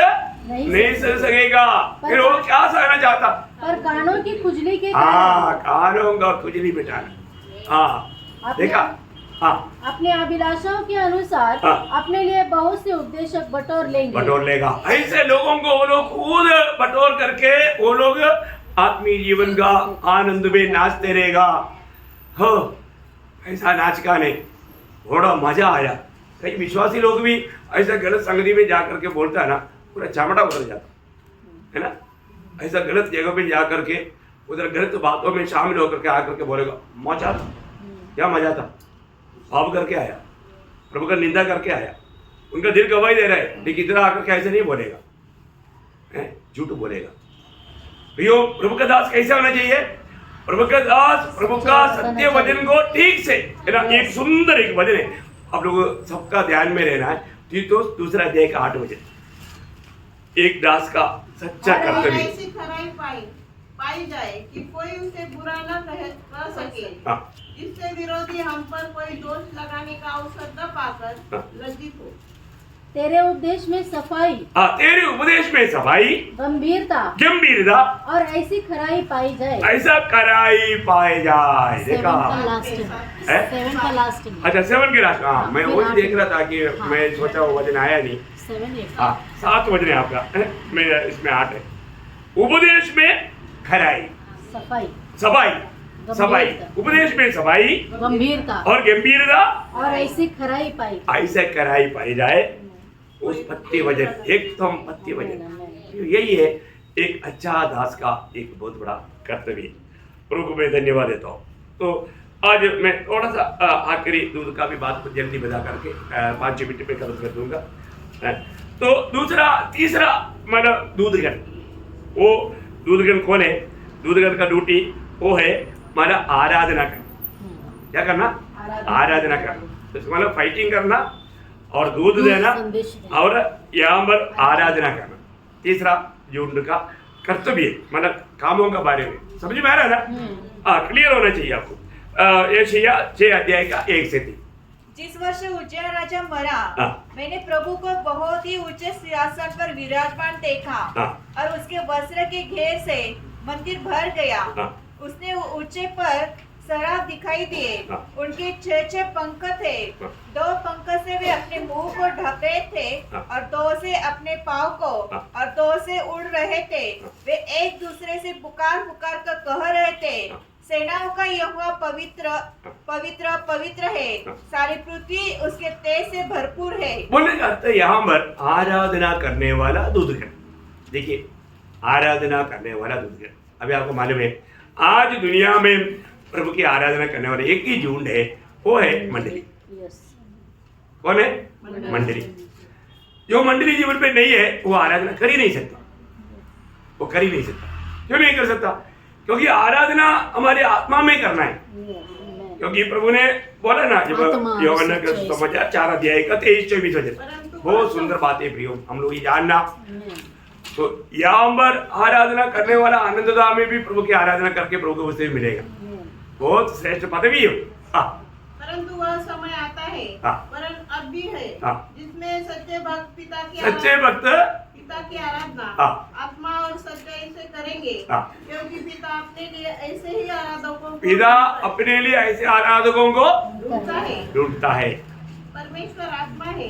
नहीं सह सकेगा, फिर वो क्या सहना चाहता? पर कानों की खुजली के कानों का खुजली मिटाना। देखा, अपने अभिलाषाओं के अनुसार अपने लिए बहुत से उपदेशक बटोर लेगा। ऐसे लोगों को वो लोग खुद बटोर करके वो लोग आत्मीय जीवन का आनंद में नाचते रहेगा। हो, ऐसा नाच का नहीं, बड़ा मजा आया। कई विश्वासी लोग भी ऐसा गलत संगति में जाकर के बोलता है ना, पूरा चमड़ा उतर जाता। है ना। ऐसा गलत जगह पे जा करके उधर गलत बातों में शामिल होकर के आकर के बोलेगा मजा था, क्या मजा था, पाप करके आया, प्रभु का निंदा करके आया, उनका दिल गवाही दे रहा है, लेकिन इधर आकर के ऐसे नहीं बोलेगा, झूठ बोलेगा। प्रियो, प्रभु का दास कैसे होना चाहिए? प्रभु का दास प्रभु का सत्य वचन को ठीक से, है ना। एक सुंदर एक वचन है, आप लोग सबका ध्यान में रहना है। तीतुस दूसरा अध्याय का 8 वचन, एक दास का सच्चा और कर्तव्य। ऐसी खराई पाई जाए कि कोई उसे बुरा न कह सके, हाँ। जिससे विरोधी हम पर कोई दोष लगाने का अवसर न पाकर हाँ। लज्जित हो। तेरे उपदेश में सफाई, तेरे उपदेश में सफाई, गंभीरता और ऐसी खराई पाई जाए, ऐसा कराई पाए जाए। 7 देखा, का लास्ट है? 7 का लास्ट में। अच्छा 7 के लास्ट। हाँ, मैं फिर वही आठ। देख रहा था कि मैं सोचा वो वजन आया नहीं। 7 है। हाँ, 7 वजन है आपका, मेरा इसमें 8 है। उपदेश में खराई, सफाई, सफाई, उपदेश में सफाई, गंभीरता और गंभीरता, और ऐसी खराई पाई, ऐसे कराई पाई जाए। उस पत्ती वजन, एकदम पत्ती वजन, यही है एक अच्छा दास का एक बहुत बड़ा कर्तव्य। प्रभु को मैं धन्यवाद देता हूँ। तो आज मैं थोड़ा सा आखिरी दूध का भी बात को जल्दी बता करके 5 मिनट में खत्म कर दूंगा। तो तीसरा मतलब दूधगण, वो दूधगण कौन है? दूधगण का ड्यूटी वो है माना आराधना करना। क्या करना? आराधना करना, मतलब फाइटिंग करना और दूध देना और यहाँ पर आराधना करना। तीसरा जो उनका कर्तव्य मतलब कामों का बारे में समझ में आ रहा है ना? क्लियर होना चाहिए आपको। यशायाह 6 अध्याय का 1 से 3। जिस वर्ष उज्जैन राजा मरा, मैंने प्रभु को बहुत ही ऊंचे सिंहासन पर विराजमान देखा, और उसके वस्त्र के घेर से मंदिर भर गया। उसने ऊंचे पर सराब दिखाई दिए, उनके 6 पंख थे। 2 पंख से वे अपने मुंह को ढके थे, और 2 से अपने पाँव को, और 2 से उड़ रहे थे। वे एक दूसरे से पुकार पुकार कर कह रहे थे, सेनाओं का यहोवा पवित्र पवित्र पवित्र है, सारी पृथ्वी उसके तेज से भरपूर है। बोलने का अर्थ यहाँ पर आराधना करने वाला दूधगण। देखिए, आराधना करने वाला दूधगण। अभी आपको मालूम है आज दुनिया में प्रभु की आराधना करने वाले एक ही झुंड है, वो है मंडली। कौन है? मंडली। जो मंडली जीवन पे नहीं है वो आराधना कर ही नहीं सकता, वो कर ही नहीं सकता। क्यों नहीं कर सकता? क्योंकि आराधना हमारे आत्मा में करना है। क्योंकि प्रभु ने बोला ना, जब यूहन्ना का सुसमाचार 4 अध्याय का 23-24 वचन, बहुत सुंदर बात है प्रियो, हम लोग ये जानना। तो यहाँ पर आराधना करने वाला आनंददा में भी प्रभु की आराधना करके प्रभु को उससे मिलेगा, बहुत श्रेष्ठ पदवी है। परंतु वह समय आता है, वरन अब भी है, जिसमें सच्चे भक्त पिता की आराधना आत्मा और सच्चाई से करेंगे, क्योंकि पिता अपने लिए ऐसे ही आराधकों को ढूंढता है। परमेश्वर आत्मा है,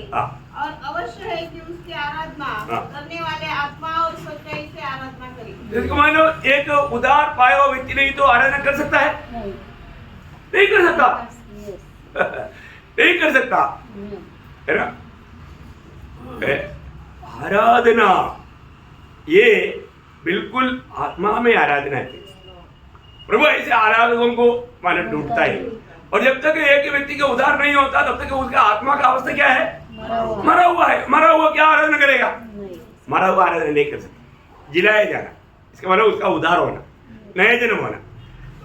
और अवश्य है कि उसकी आराधना करने वाले आत्मा और सच्चाई से आराधना करेंगे। इसको मानो एक उदार पाया हुआ व्यक्ति नहीं तो आराधना कर सकता है? नहीं कर सकता, नहीं कर सकता, है ना। आराधना ये बिल्कुल आत्मा में आराधना है। प्रभु ऐसे आराधकों को मानो ढूंढता है, और जब तक एक व्यक्ति का उद्धार नहीं होता तब तक उसका आत्मा का अवस्था क्या है? मरा हुआ है। मरा हुआ क्या आराधना करेगा? मरा हुआ आराधना नहीं कर सकता। जिलाया जाना इसका मतलब उसका उद्धार होना, नया जन्म होना।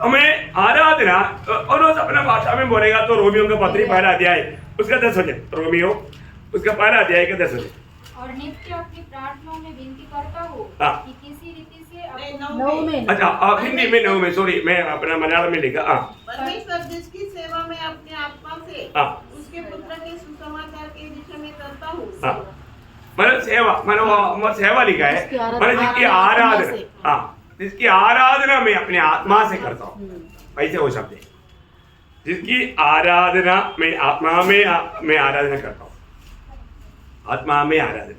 हमें आराधना और अपना भाषा में बोलेगा तो रोमियो का पत्री 1 अध्याय उसका 10 वचन, रोमियो उसका 1 अध्याय का 10 वचन। और नित्य अपनी प्रार्थनाओं में विनती करता हूँ कि किसी रीति से अच्छा हिंदी में 9 में, सॉरी मैं अपना मलयालम में लिखा। परमेश्वर जिसकी सेवा में अपने आत्मा से उसके पुत्र के सुसमाचार के विषय में करता हूँ। मतलब सेवा, मतलब सेवा लिखा है, मतलब जिसकी आराधना, जिसकी आराधना मैं अपने आत्मा से करता हूँ, ऐसे हो शब्द है। जिसकी आराधना मैं आत्मा में मैं आराधना करता हूँ, आत्मा में आराधना,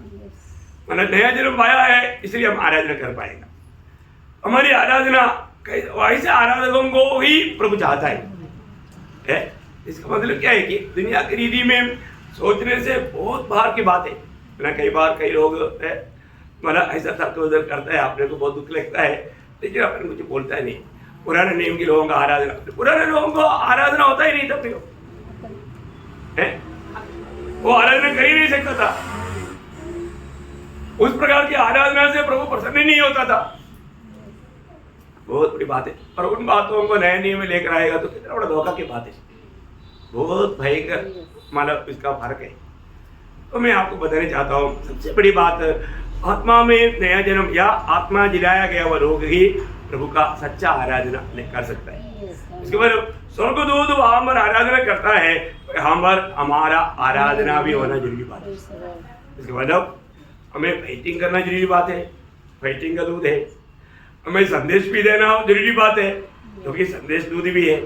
मतलब नया जन्म पाया है इसलिए हम आराधना कर पाएगा। हमारी आराधना ऐसे आराधकों को ही प्रभु चाहता है। इसका मतलब क्या है कि दुनिया की रीति में सोचने से बहुत बाहर की बात है ना। कई बार कई लोग मतलब ऐसा तर्क उधर करता है, आपने को बहुत दुख लगता है, लेकिन अपन कुछ बोलता है नहीं। पुराने नियम के लोगों का आराधना, पुराने लोगों को आराधना होता ही नहीं था प्रभु, वो आराधना कर ही नहीं सकता था। उस प्रकार की आराधना से प्रभु प्रसन्न नहीं होता था। बहुत बड़ी बात है। और उन बातों को नए नियम में लेकर आएगा तो कितना बड़ा धोखा की बात है, बहुत भयंकर मतलब इसका फर्क है। तो मैं आपको बताना चाहता हूँ, सबसे बड़ी बात, आत्मा में नया जन्म या आत्मा जिलाया गया वह लोग ही प्रभु का सच्चा आराधना कर सकता है। इसके बाद स्वर्गदूत वहां पर आराधना करता है, यहाँ पर हमारा आराधना भी होना जरूरी बात है। इसके मतलब हमें फाइटिंग करना जरूरी बात है, फाइटिंग का दूध है। हमें संदेश भी देना जरूरी बात है, क्योंकि संदेश दूध भी है।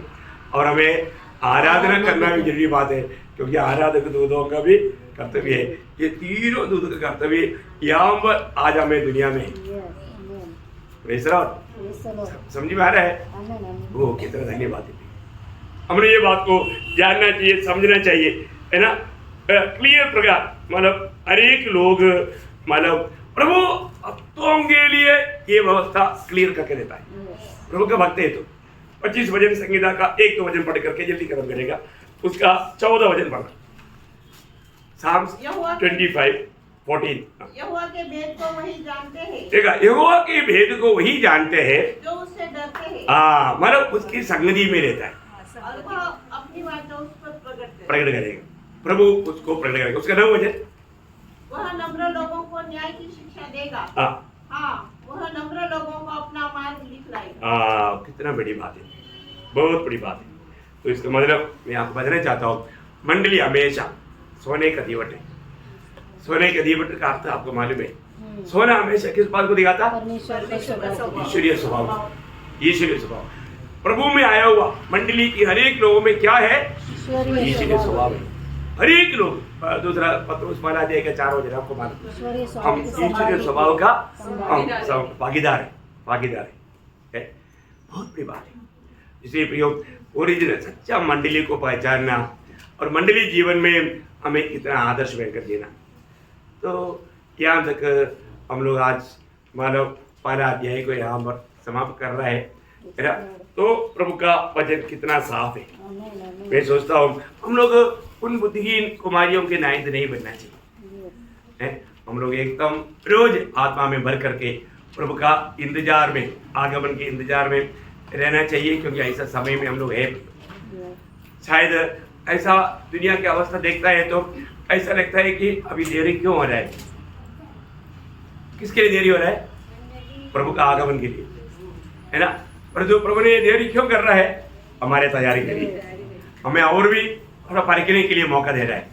और हमें आराधना करना भी जरूरी बात है, क्योंकि आराधक दूधों का भी कर्तव्य है। ये तीनों दूध का कर्तव्य यहाँ पर आज हमें दुनिया में समझ में आ रहा है। वो कितना धन्यवाद है, हमने ये बात को जानना चाहिए, समझना चाहिए, है ना। क्लियर प्रकार मतलब हर एक लोग मतलब प्रभु भक्तों के लिए ये व्यवस्था क्लियर करके देता है। प्रभु का भक्त है तो 25 वचन संहिता का एक तो वचन पढ़ करके जल्दी खत्म करेगा, उसका 14 वचन पढ़ना, साम्स 25:14। यहोवा के भेद को वही जानते हैं, देखा, यहोवा के भेद को वही जानते हैं जो उससे डरते हैं। हाँ, मतलब उसकी संगति में रहता है और वह अपनी बातों उस पर प्रकट करेगा, प्रभु उसको प्रकट करेगा। उसका 9 वचन, वह नम्र लोगों को न्याय की शिक्षा देगा। हाँ, वह नम्र लोगों को अपना मार्ग दिखलाएगा। कितना बड़ी बात है, बहुत बड़ी बात है। तो इसका मतलब मैं आपको बताना चाहता हूँ, मंडली हमेशा सोने का दीवट है। सोने के दीवट का अर्थ आपको मालूम है, सोना हमेशा किस बात को दिखाता? ईश्वरीय स्वभाव, ईश्वरीय स्वभाव। प्रभु में आया हुआ मंडली की हर एक लोगों में क्या है? ईश्वरीय स्वभाव है। हर एक लोग, दूसरा पत्रोस वाला देगा 4 वचन आपको मालूम, हम ईश्वरीय स्वभाव का हम भागीदार है। बहुत बड़ी बात है। इसलिए प्रयोग ओरिजिनल सच्चा मंडली को पहचानना और मंडली जीवन में हमें इतना आदर्श बनकर देना। तो यहाँ तक हम लोग आज मानव पहला अध्याय को यहाँ पर समाप्त कर रहा है ना। तो प्रभु का वचन कितना साफ है। मैं सोचता हूँ हम लोग उन बुद्धिहीन कुमारियों के नायक नहीं बनना चाहिए। हम लोग एकदम रोज आत्मा में भर करके प्रभु का इंतजार में, आगमन के इंतजार में रहना चाहिए, क्योंकि ऐसा समय में हम लोग है। शायद ऐसा दुनिया की अवस्था देखता है तो ऐसा लगता है कि अभी देरी क्यों हो रहा है। किसके लिए देरी हो रहा है? प्रभु का आगमन के लिए, है ना। पर जो प्रभु ने देरी क्यों कर रहा है? हमारे तैयारी के लिए, हमें और भी थोड़ा परखने के लिए मौका दे रहा है।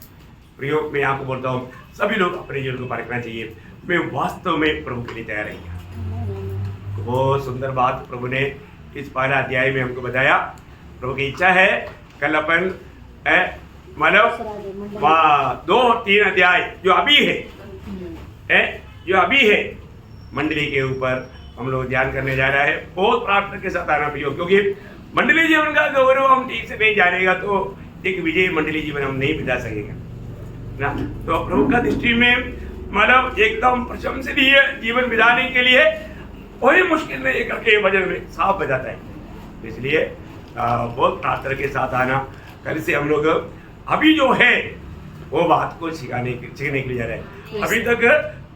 प्रयोग मैं आपको बोलता हूँ, सभी लोग अपने जीवन को परखना चाहिए, मैं वास्तव में प्रभु के लिए तैयार रहेंगे। बहुत सुंदर बात प्रभु ने इस पहला अध्याय में हमको बताया। प्रभु की इच्छा है कल अपन मतलब 2-3 अध्याय जो अभी है मंडली के ऊपर हम लोग ध्यान करने जा रहा है। बहुत प्रार्थना के साथ आना प्रयोग, क्योंकि मंडली जीवन का गौरव हम ठीक से नहीं जानेगा तो एक विजयी मंडली जीवन हम नहीं बिता सकेंगे ना। तो प्रभु का दृष्टि में मतलब एकदम प्रशंसनीय जीवन बिताने के लिए कोई मुश्किल नहीं करके वजन में साफ बजाता है। इसलिए बहुत प्रार्थना के साथ आना। कल से हम लोग अभी जो है वो बात को सीखने के लिए जा रहे हैं। अभी तक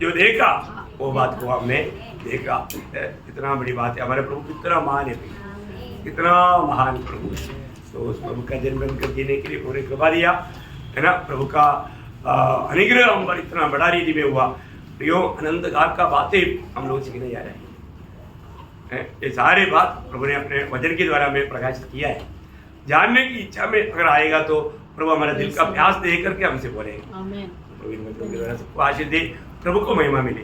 जो देखा वो बात को हमने देखा। कितना बड़ी बात है, हमारे प्रभु कितना महान है, कितना महान प्रभु है। तो उस प्रभु का जन्म बनकर जीने के लिए पूरे कृपा दिया, है ना। प्रभु का अनुग्रह हम पर इतना बड़ा रीति में हुआ। यो अनंत काल का बातें हम लोग सीखने जा रहे हैं। ये सारे बात प्रभु ने अपने वचन के द्वारा हमें प्रकाशित किया है। जानने की इच्छा में अगर आएगा तो प्रभु हमारे दिल का प्यास दे करके हमसे बोलेगा। प्रभु इन वचनों के द्वारा सबको आशीष दे, प्रभु को महिमा मिले।